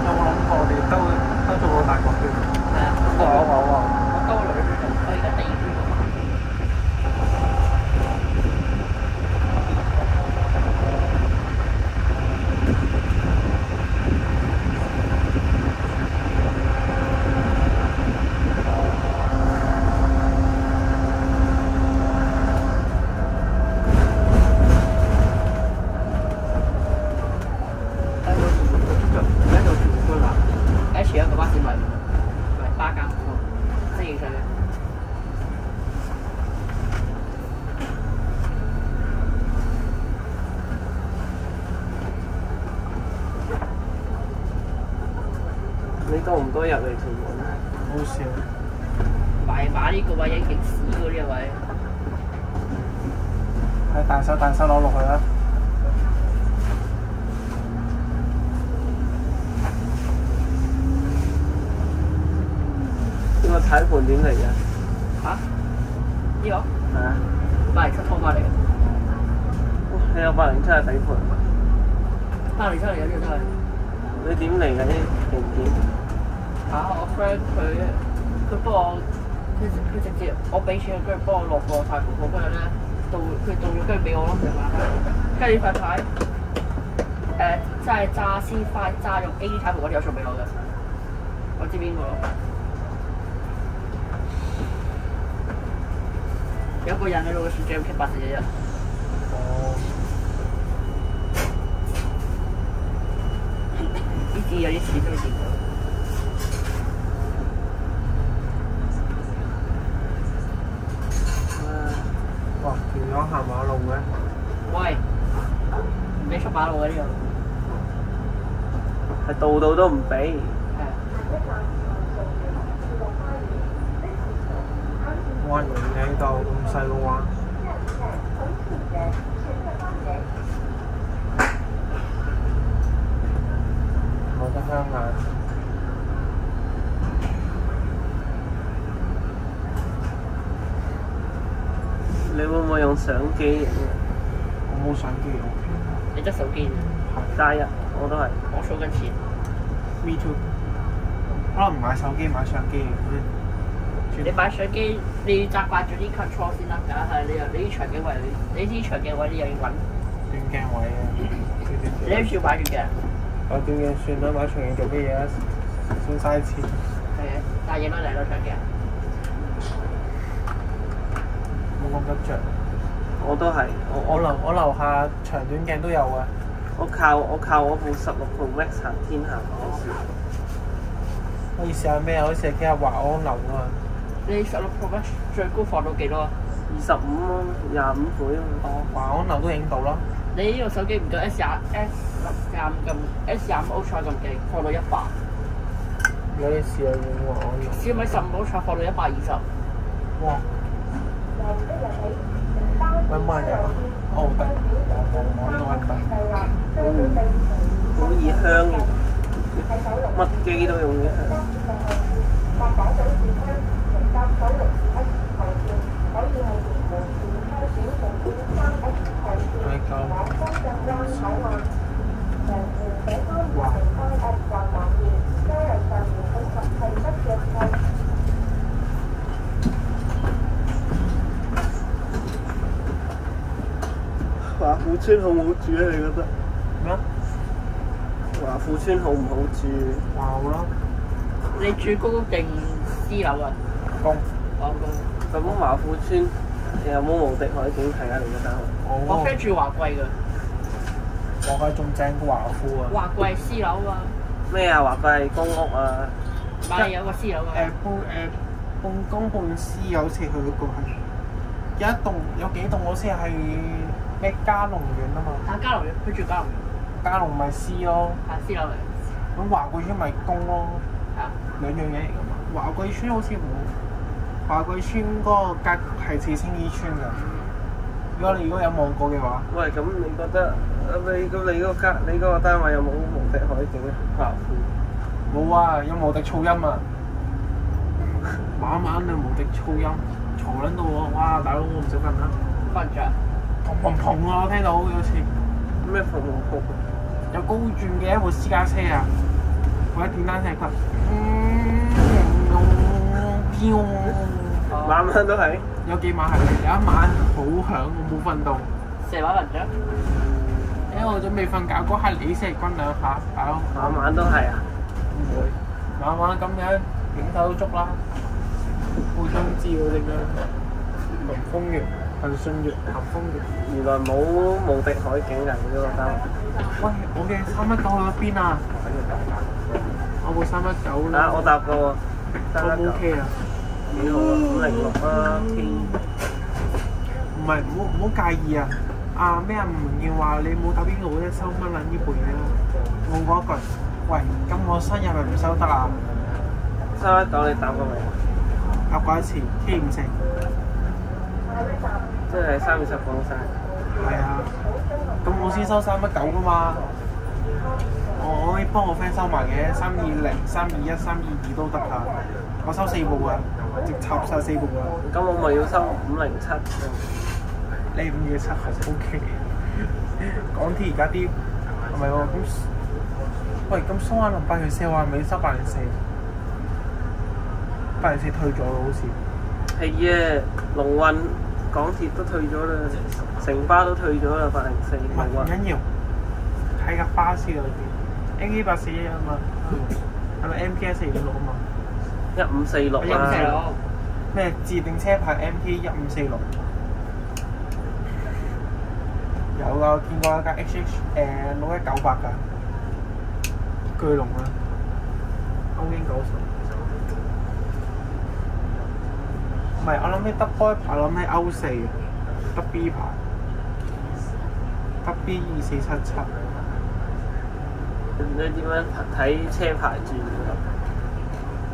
有冇諗過我哋兜到個大角圈？係啊，我兜兩圈，我而家第二圈。H 一個巴士咪巴間，即係影相嘅。你多唔多入嚟屯門啊？好笑，買馬呢個位影勁屎喎，呢個位。係大手攞落去啦。呢個睇盤點嚟嘅？嚇？呢個係啊。807拖翻嚟嘅。你有807嘅底盤807嚟嘅呢個真係。你點嚟嘅啲零件？我 friend 佢幫我，佢直接我俾錢，跟住幫我落個太盤鋪，跟住咧佢到咗，跟住俾我咯，明嘛？跟住呢塊牌即係炸絲塊炸用 A 太盤嗰啲有送俾我嘅，我知邊個咯。有個人喺度嘅選 JMK 841。哦。呢啲有啲錢都見到。哇！條友行馬路嘅。喂，唔俾出馬路嘅呢係度度都唔俾。彎完喺度咁細個彎。冇得香眼。你會唔會用相機影啊？我冇相機喎。你得手機啫。加一，我都係。我數緊錢。Me too。可能唔買手機買相機你買相機，你要習慣咗啲 control 先得㗎，係你啲長鏡位，你啲長鏡位你又要揾。短鏡位嘅。你諗住買短鏡？我短鏡算啦，買長鏡做乜嘢啊？算嘥錢。係嘅，但係影得嚟咯長鏡。冇咁得着。我都係。我樓下長短鏡都有啊。我靠我部16 Pro Max 行天下嗰時。可以試下咩啊？可以試下幾下華安樓啊！你16 Pro Max 最高放到幾多啊？25咯，25倍啊嘛。哦，華安樓都影到咯。你呢個手機唔夠 S25咁 S25 Ultra 咁勁，放到100。你可以試下影華安樓。小米15 Ultra 放到120。哇！揾乜嘢啊？哦，得，我呢個揾得。好易香嘅，乜機都用嘅香。華富村好唔好住啊？你覺得？咩？華富村好唔好住？話好咯。你住公屋定私樓啊？公。公。咁華富村有冇無敵海景睇啊？你覺得？我 friend 住華貴㗎。華貴仲正過華富啊！華貴私樓啊！咩啊？華貴係公屋啊！買有個私樓㗎。半公半私好似佢嗰個係有幾棟好似係咩嘉龍苑啊嘛。啊，嘉龍苑，佢住嘉龍苑。嘉龍咪私咯。係私樓嚟。咁華貴村咪公咯。係啊。兩樣嘢嚟㗎嘛。華貴村好似冇。華貴村嗰個格局係似青衣村㗎。如果有望過嘅話。喂，咁你覺得你嗰個單位有冇無敵海景啊？冇啊，有無敵噪音啊！晚晚就無敵噪音，嘈撚到我，哇！大佬我唔想瞓啦。瞓唔着。砰砰砰啊！我聽到有次。咩砰砰砰？有高轉嘅一部私家車啊，或者電單車佢。晚晚都係。有幾晚係，有一晚好響，我冇瞓到。成晚瞓唔着。因為我準備瞓覺嗰下，你先係轟兩下，大佬。晚晚都係啊？唔會，晚晚咁樣影手都捉啦。好想知喎點樣？林風月、騰訊月、咸豐月。原來冇無敵海景㗎，你嗰個單位。喂，我嘅319去咗邊啊？我部319啦。啊！我搭過喎。O 唔 OK 啊？幾好啊！506啦，K。唔係，唔好介意啊！咩啊？吳健話你冇打邊爐啫，收乜撚呢部嘢啦？我講一句，喂，咁我生日咪唔收得啊？319你搭過未？搭過一次 K54。即係3月10放曬。係啊，咁我先收319㗎嘛。我可以幫我 friend 收埋嘅，320、321、322都得㗎。我收4部啊，直插晒4部啊。咁我咪要收507。你5月7號 OK。港鐵而家啲係咪喎？咁喂，咁蘇灣林8月4號係咪收804？804退咗咯，好似。係啊，龍運港鐵都退咗啦，城巴都退咗啦，804。唔緊要，喺架巴士裏邊 AK841啊嘛，係咪 MPS456啊嘛？1546啊。咩自定車牌 MT1546？有㗎，我見過一架 6198㗎，巨龍啊，歐英90。唔係，我諗起得開牌，諗起歐4，得 B 牌，得 B2477。你點樣睇車牌轉㗎？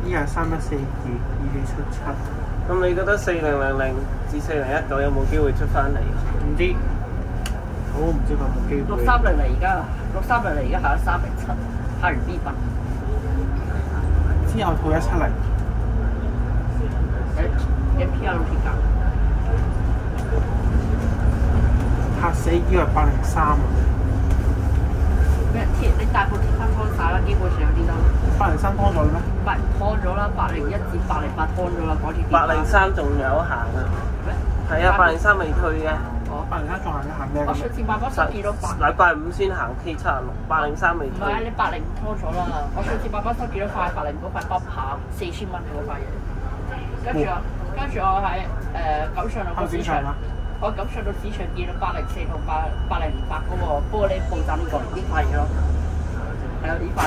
依家31422477。咁你覺得4000至4019有冇機會出翻嚟？唔知，我唔知佢有冇機會。630嚟而家，630嚟而家係307，拍完 B8。之後套170。MPR 都貼㗎。嚇死！以為803啊！咩貼？你大部貼翻拖曬啦，基本上有啲都。803拖咗咩？唔係拖咗啦，801至808拖咗啦，嗰啲。803仲有行啊？咩？係啊，803未退嘅。哦，803仲行咩？我上次883見到禮拜5先行 K76，803未退。唔係，你805拖咗啦。我上次883見到塊805嗰塊北跑4000蚊嗰塊嘢，跟住我喺錦上路個市場，我錦上路市場見到804同808嗰個玻璃布站呢塊嘢咯，係啊呢塊。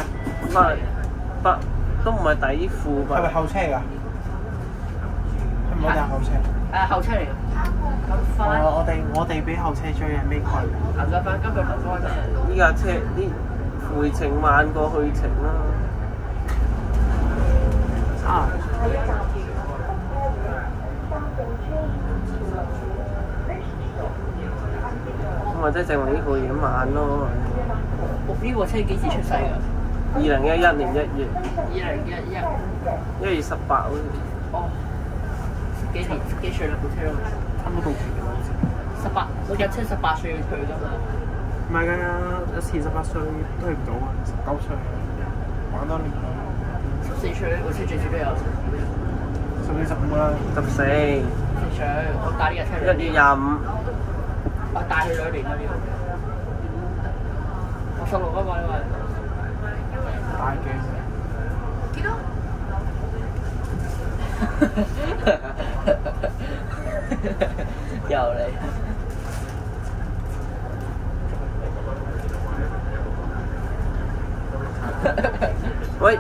都唔係底褲吧？係咪後車㗎？係咪嗰架後車？後車嚟嘅。咁快？我哋俾後車追係咩概念？行咗翻，今日行咗咩？依架車啲回程慢過去程啦。啊！咁或者證明呢部嘢慢咯。呢部車幾時出世㗎？2011年1月。2011。1月18好似。哦。幾歲啦部車咯？差唔多到期㗎好似。18，我架車18歲退㗎嘛。唔係㗎，有時18歲退唔到啊，19歲玩多年。14歲部車最少都有。14、15啦。14。14歲，我帶呢架車。1月25。我帶佢2年啦呢個。我16啊嘛，因為。大嘅。幾多？又嚟。喂，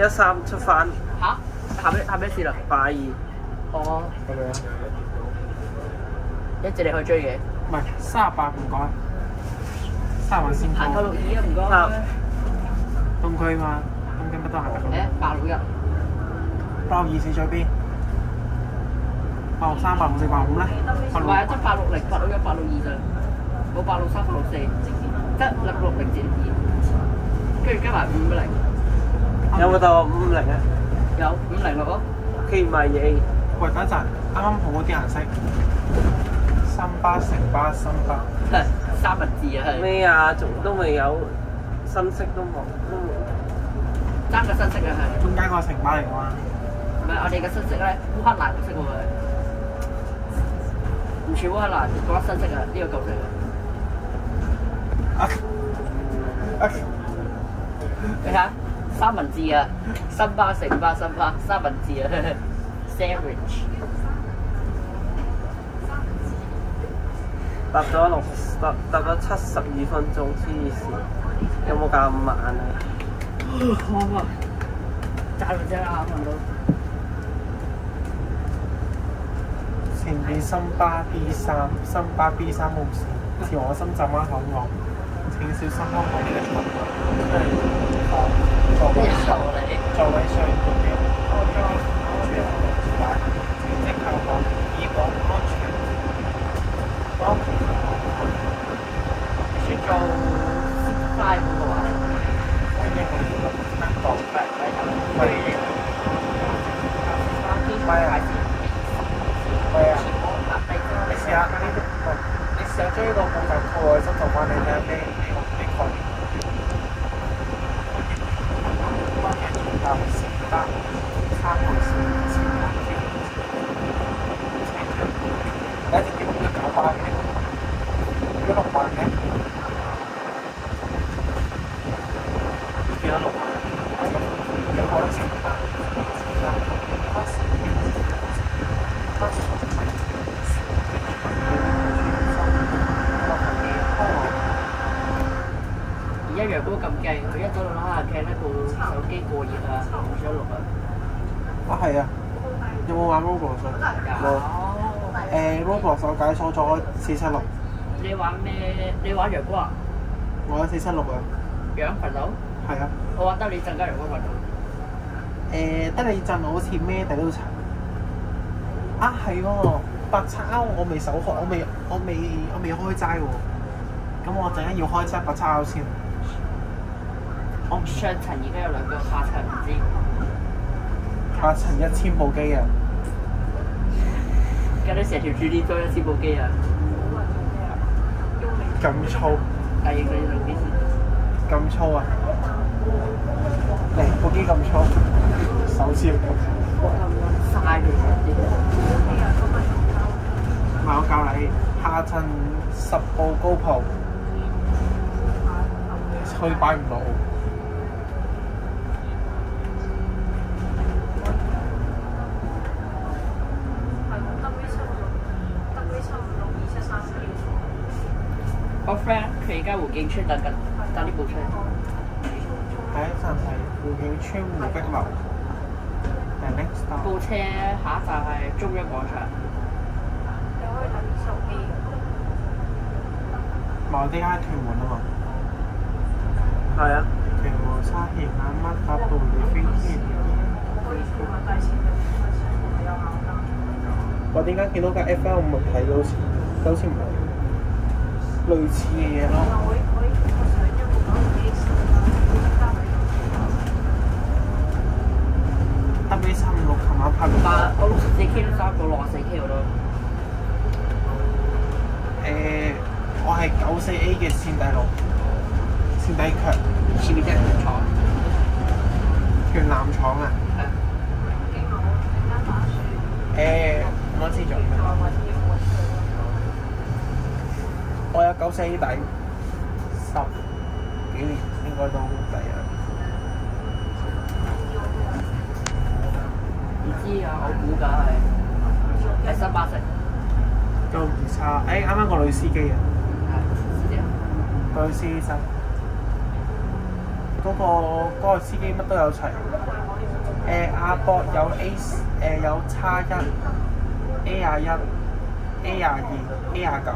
313出翻嚇？下咩線啊？ 82，哦，咁樣。一直你去追嘅。唔係38唔該，38先行過。962啊，唔該。東區嘛，東京乜都行得咁。861。 862四在邊？863、864、865咧？唔係啊，即係860、861、862咋，冇863、864，得660至2，跟住加埋550，有冇到50啊？有506咯。 OK 唔係嘢，喂，等一陣，啱啱好嗰啲顏色，新巴、城巴、新巴。係三文治啊，係。咩啊？仲都未有新色都冇，都冇。爭個新色啊，係。中間嗰個城巴嚟㗎嘛？唔係我哋嘅新色咧，烏克蘭嘅色喎佢。唔似烏克蘭嗰粒新色啊，呢個舊色啊。你睇下三文治啊，新巴、城巴、新巴、三文治啊，sandwich。搭咗72分鐘，黐線，有冇咁慢啊？好啊，揸到真係啱到。前邊新巴 B3，新巴 B3號線，前往深圳灣口岸，請小心安全的出入。座位上附表，安全帶，請即扣好，以保安全。先做快嗰個啊！你試下呢啲，你試下將呢個步驟套喺深圳灣，你睇下咩概念？關鍵傳達時間3號線前往條你一直叫佢搞快嘅，如果6萬嘅，幾多6萬？有可能成而家陽光咁勁，佢一早就攞下劇呢部手機過熱啊，唔想錄啊。啊係啊，有冇玩 Roblox 有。Roblox 我解鎖咗476，你玩咩？你玩陽光啊？我有476啊。陽群島？係啊。我玩得你陣間陽光群島。得你陣我好似孭底都齊。啊係喎，白叉我未手開，我未開齋喎。咁我陣間要開齋白叉先。上層而家有2個，下層唔知。下層1000部機啊！而家你成條柱鏈裝1000部機啊！咁粗？大型你用啲先。咁粗啊！嚟部機咁粗，手簽。嘥你啲。唔係我教你，下層10部高鋪，佢擺唔落。我 friend 佢而家湖景村等呢部車。下一站係湖景村湖碧樓。部車下一站係中央廣場。你可以等手機。某啲喺屯門啊嘛。係啊。屯門沙田眼乜發道你飛天。我點解見到架 F1 物體好似唔係類似嘅嘢咯？W356琴晚拍完。但我64K 都3個64K 我都。我係94A 嘅線底路，線底強。前面即係廠。權南廠啊？我知咗。我有94A 底，10幾年應該都抵啊！唔知啊，我估計係新巴式。都唔差。啱啱個女司機啊！個女司機嗰個司機乜都有齊。亞博有 有X1、A21、A22、A29，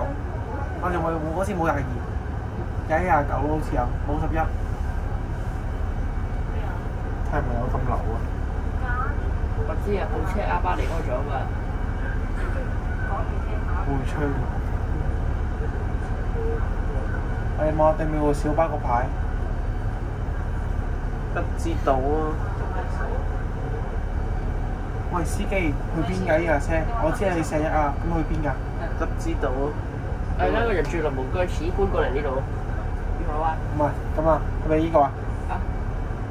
我哋冇嗰次冇22，有 A29咯，好似有冇11，係咪有咁流啊？我知啊，部車阿爸離開咗嘛。會吹喎！我哋望對面個小巴個牌，不知道啊！喂，司機去邊㗎？呢架車？我知係你41啊，咁去邊㗎？不知道啊！係啦，個人住林門居始搬過嚟呢度，呢個灣。唔係，咁啊，係咪呢個啊？啊？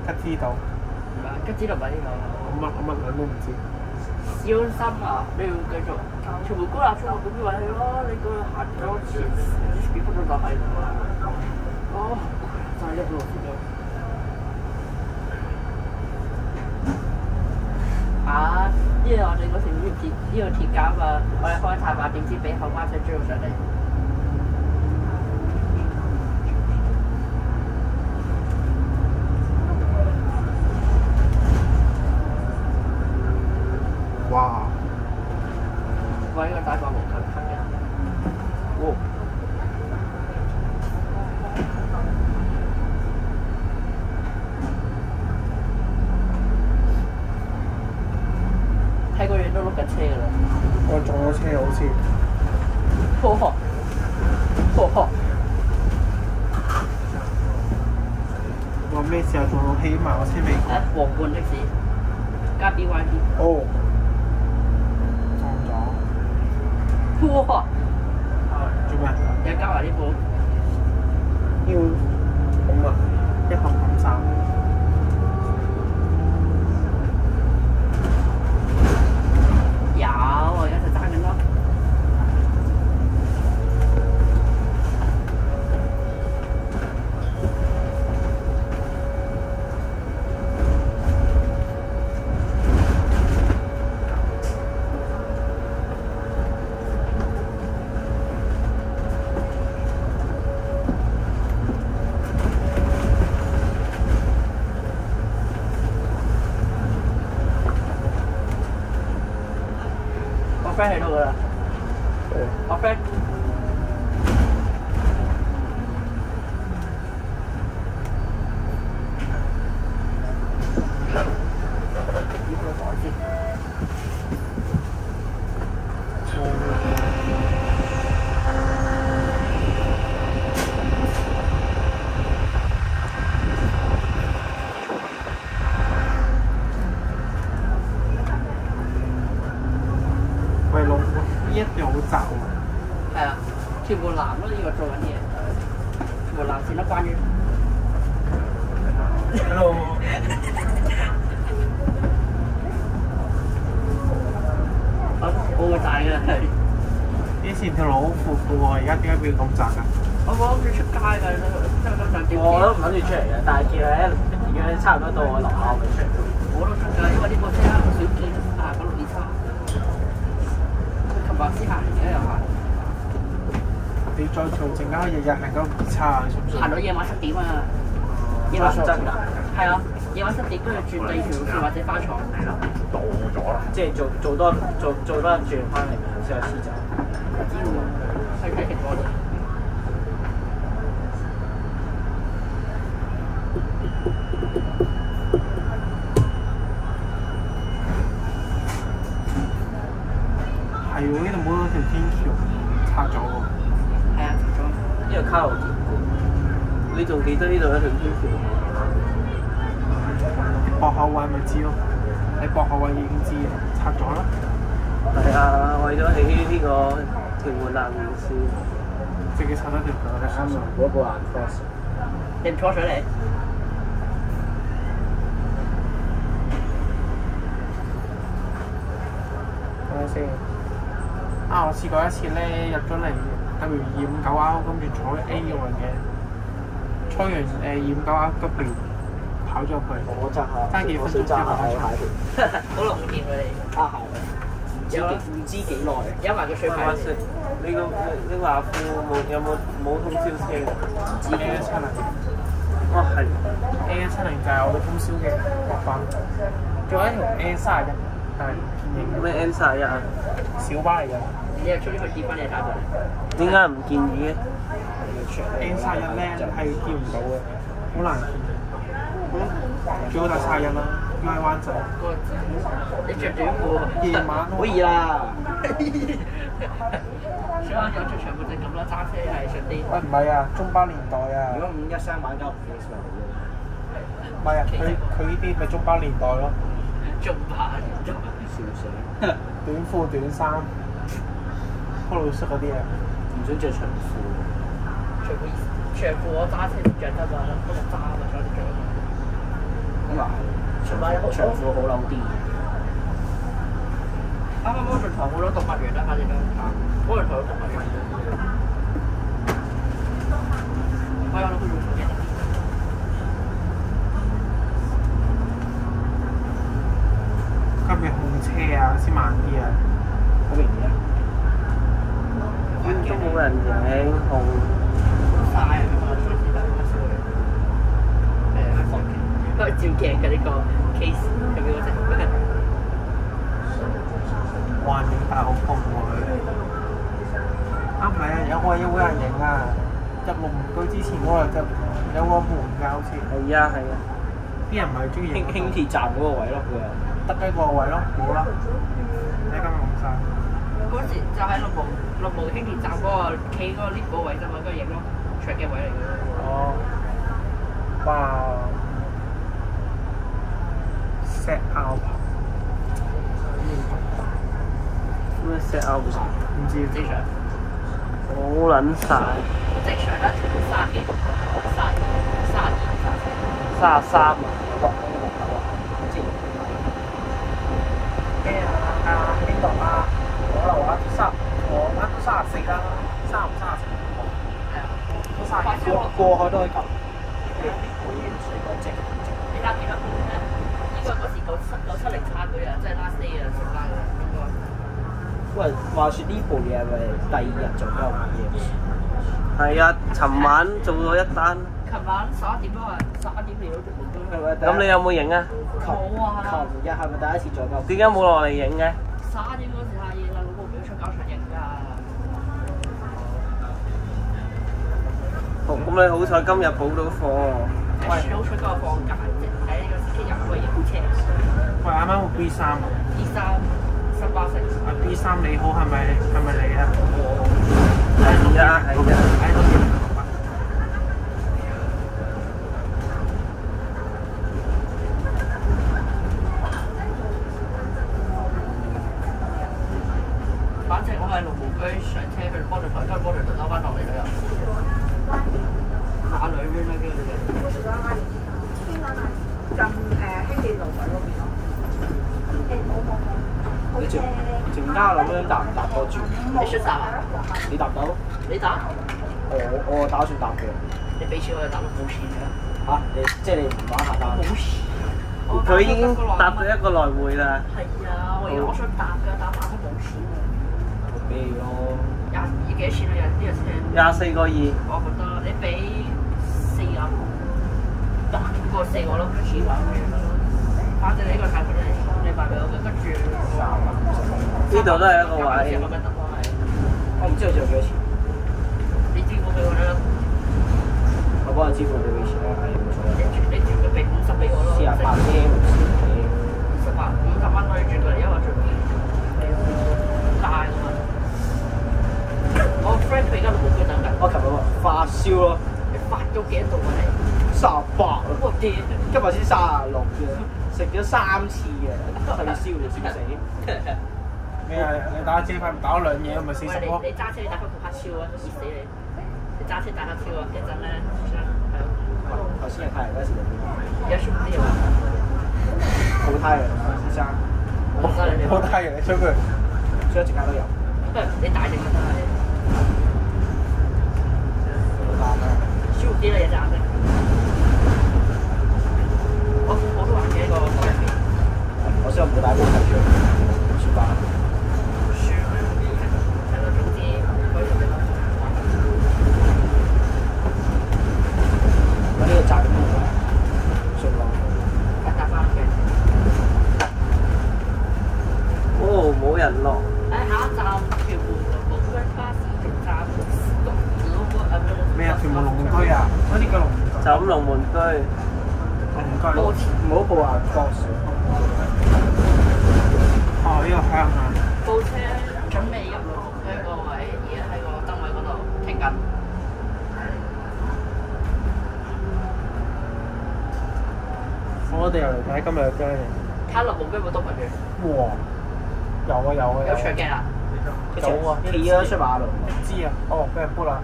吉之島。唔係，吉之島唔係呢個。我乜兩都唔知。小心啊！你要繼續全部高立出咁樣去咯，你嗰行咗前幾分鐘就係。哦，就係一路先到。啊！呢個我哋嗰時呢個鐵架嘛，我哋開太慢，點知俾後班車追到上嚟。哇！哇！呢個大塊毛球坑嘅。哦！睇個樣都碌緊車㗎啦。我撞咗車好似。話咩時候撞到起埋我車尾？皇冠的士加 BYD。哦。撞咗。哇！做咩？有加埋呢部。要咁啊！一盒咁三。有，我而家就揸緊咯。我 friend 喺度㗎啦。我 friend。呢個袋先。喂，老呢一條好窄喎。係啊，全部藍咯，呢個做緊嘢，全部藍線都關於。Hello。好會大㗎係。以前條路好闊嘅喎，而家點解變咁窄㗎？我冇諗住出街㗎，我都唔諗住出嚟嘅，但係見咧已經差唔多到我樓下咪出嚟。我都出㗎，因為呢部車好少見啊，嗰6.3。琴日先行，而家又行。你再做陣間日日行9.2啊，你信唔信？行到夜晚7點啊！夜晚7點㗎。係啊，夜晚7點跟住轉第二條路線或者翻廠。係啦，到咗啦。即係做多一轉翻嚟先有試走。唔知喎，去睇結果啫。係喎，呢度冇咗條天橋，拆咗喎。係啊，拆咗。呢個卡路見過，你仲記得呢度有條天橋？駁口位咪知咯，你駁口位已經知嘅，拆咗啦。係啊，為咗起呢個屯門南延線，自己拆咗條橋，你相信？嗰個難 cross。你唔拖水嚟？睇下先。啊！我試過一次咧，入咗嚟W259R，跟住坐 A 嘅運嘅，坐完259R 急便跑咗入去。我揸下，爭幾分鐘之後跑出嚟。好耐冇見佢哋。啊係。唔知幾耐，有埋個水牌。你話富有冇通宵車㗎？自己一七零。哦係。A170就係我哋通宵嘅學班。仲有一條 N31，但係偏型咩 N31啊？小巴嚟嘅。你又出去跌翻你睇佢。點解唔建議嘅？ N31咧係見唔到嘅，好難見。最好就31啦，拉灣仔。你着短褲。夜晚可以啦。小啱有着長褲就咁啦，揸車係順啲。喂，唔係啊，中巴年代啊。如果513買9 face 咪好咯。唔係啊，佢呢啲咪中巴年代咯。中巴年代。笑死！短褲短衫，polo 恤嗰啲啊。唔想着長褲。長褲我揸車唔着得嘛，不過揸嘛，所以着。咁啊，長褲好嬲啲。啱啱嗰台好多動物園啦，反正都嗰台有動物園。我有諗過用手機。今日控車啊，先慢啲啊，好明顯啊！都冇人影紅。晒啊！都係照鏡嘅呢個 case，係咪嗰隻？環境大好風喎啊唔係啊，有個人影啊，入龍門居之前嗰個就有個門㗎，好似。係啊係啊。啲人唔係中意影。輕鐵站嗰個位咯，佢又得雞個位咯，冇啦。你今日冇晒。嗰時就喺綠毛輕鐵站嗰個企嗰個 lift 嗰位啫嘛，嗰個影咯，長嘅位嚟嘅。哦。哇！石凹咩 set out 唔知正常。好撚晒。正常啦，30幾，32 33啊！邊度啊？我樓下我啱34啦，33、34。係啊。都34。過海都可以撳。你搭幾多片咧？應該嗰時970差佢啊，即係 last day 啊，食翻嘅應該。喂，話説呢部嘢係咪第2日做交嘢？係啊，尋晚做咗一單。琴晚11點啊，11點嚟到屯門都。咁你有冇影啊？冇啊！琴日係咪第一次做交？點解冇落嚟影嘅？ 11點嗰時太夜啦，老母表出交場影㗎。好，咁你好彩今日補到貨。係好彩今日放假，即係喺呢個星期日可以影車。喂，啱啱部 B3 啊。B3新巴城。啊 B3你好，係咪你啊？係啊係啊。喺度見。反正我係龍湖居上車去幫佢台，跟住幫佢兜翻落嚟啦又。馬女邊啦，跟住就。近輕鐵路軌嗰邊咯。你仲加諗樣搭唔搭多轉？你出閘啊？你搭唔到？你打？我打算搭嘅。你俾錢我就打咯，冇錢㗎。嚇！即係你唔玩下單？冇錢。佢已經搭咗一個來回啦。係啊，我想搭㗎，搭馬都冇錢啊。俾你咯。22幾多錢啊？呢日車。24個2。我覺得你俾4啊，得個4我咯，錢還佢。反正你呢個貸款你賣俾我嘅，跟住呢度都係一個位。我唔知佢仲有幾多錢。你支付俾我啦。我幫你支付你幾錢啦，係冇錯。你轉佢俾50俾我咯。48啫，冇事嘅。50蚊可以轉過嚟，因為最大㗎嘛。我 friend 佢而家6號等緊。我琴日發燒咯。你發咗幾多度啊你？38啊！我癲！今日先36啫，食咗3次嘅退燒你知唔死？你打遮牌唔打2嘢，咪40咯。你揸車你打開部黑超啊，熱死你！你揸車打黑超啊，一陣咧係咯。頭先係太陽嗰時就點啊？而家舒服啲啊！好太陽先生，好太陽你出佢，所以一陣間都有。你大隻得啦你。舒服啲啦，日陣咧。我都話嘅個袋入邊。我先唔會帶部睇住，算吧。算啦，係咯，總之可以做。我呢個站點算咯？搭翻嘅。嗰啲叫龍門居。就咁龍門居。龍門居。唔好報啊 boss。哦，呢個香啊！部車準備入去個位，而家喺個燈位嗰度停緊。我哋又嚟睇今日嘅雞嚟。睇龍門居冇篤埋佢。哇！有啊有啊有長鏡啊？有啊！企咗出馬路。知啊！哦，俾人撥啦！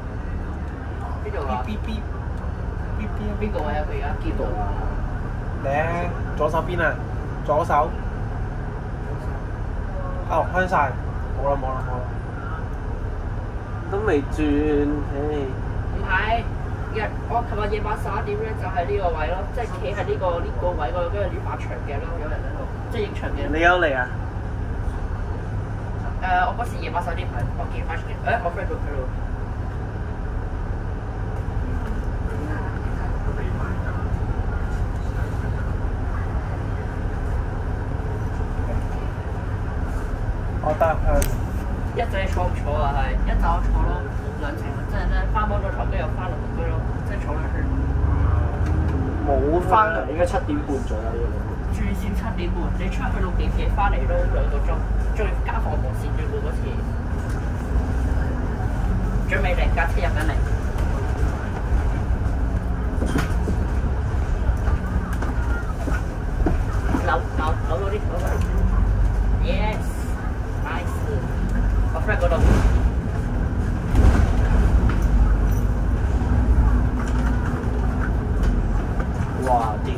邊度啊？邊個位啊？佢而家見到。你左手邊啊！左手。哦，香晒，冇啦。都未轉，唔係，我琴日夜晚11點咧，就喺呢個位咯，即係企喺呢個位嗰度，跟住呢把長鏡咯，有人喺度，即係影長鏡。你有嚟啊？我嗰時夜晚11點我見翻出嚟，我 friend 到佢咯。我得一仔坐唔坐啊？係一走坐咯，兩程即係咧翻幫咗坐，跟住又翻龍門居咯，即係坐兩圈。冇翻嚟應該7點半左右。轉線7點半，你出去6點幾翻嚟都2個鐘，仲要加防無線最攰嗰次。準備嚟架車入緊嚟。扭到啲，yes。我 friend 嗰度。哇！屌，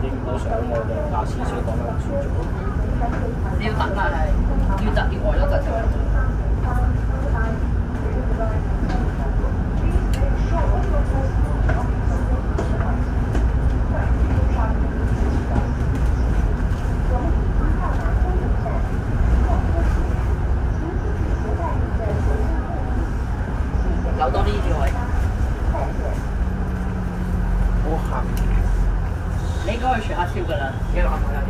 影唔到相我嘅，架次水講得唔算咗。你要等啊，係要等要呆咗陣先。扭多啲呢位。好痕。你應該去傳阿超㗎啦，而家攬我有啲。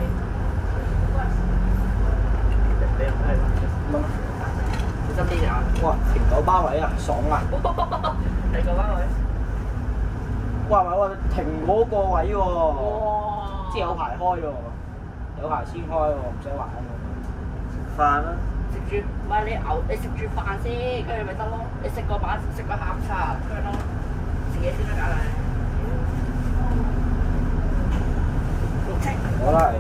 你又係小心啲啊！哇！停到巴位啊，爽啊！你個巴位？哇！停嗰個位喎，哇！即係有排開喎，有排先開喎，唔使玩喎。食飯啦。食住，唔係你食住飯先，跟住咪得咯。你食個下午茶，跟住咯，食嘢先得㗎你。好啦。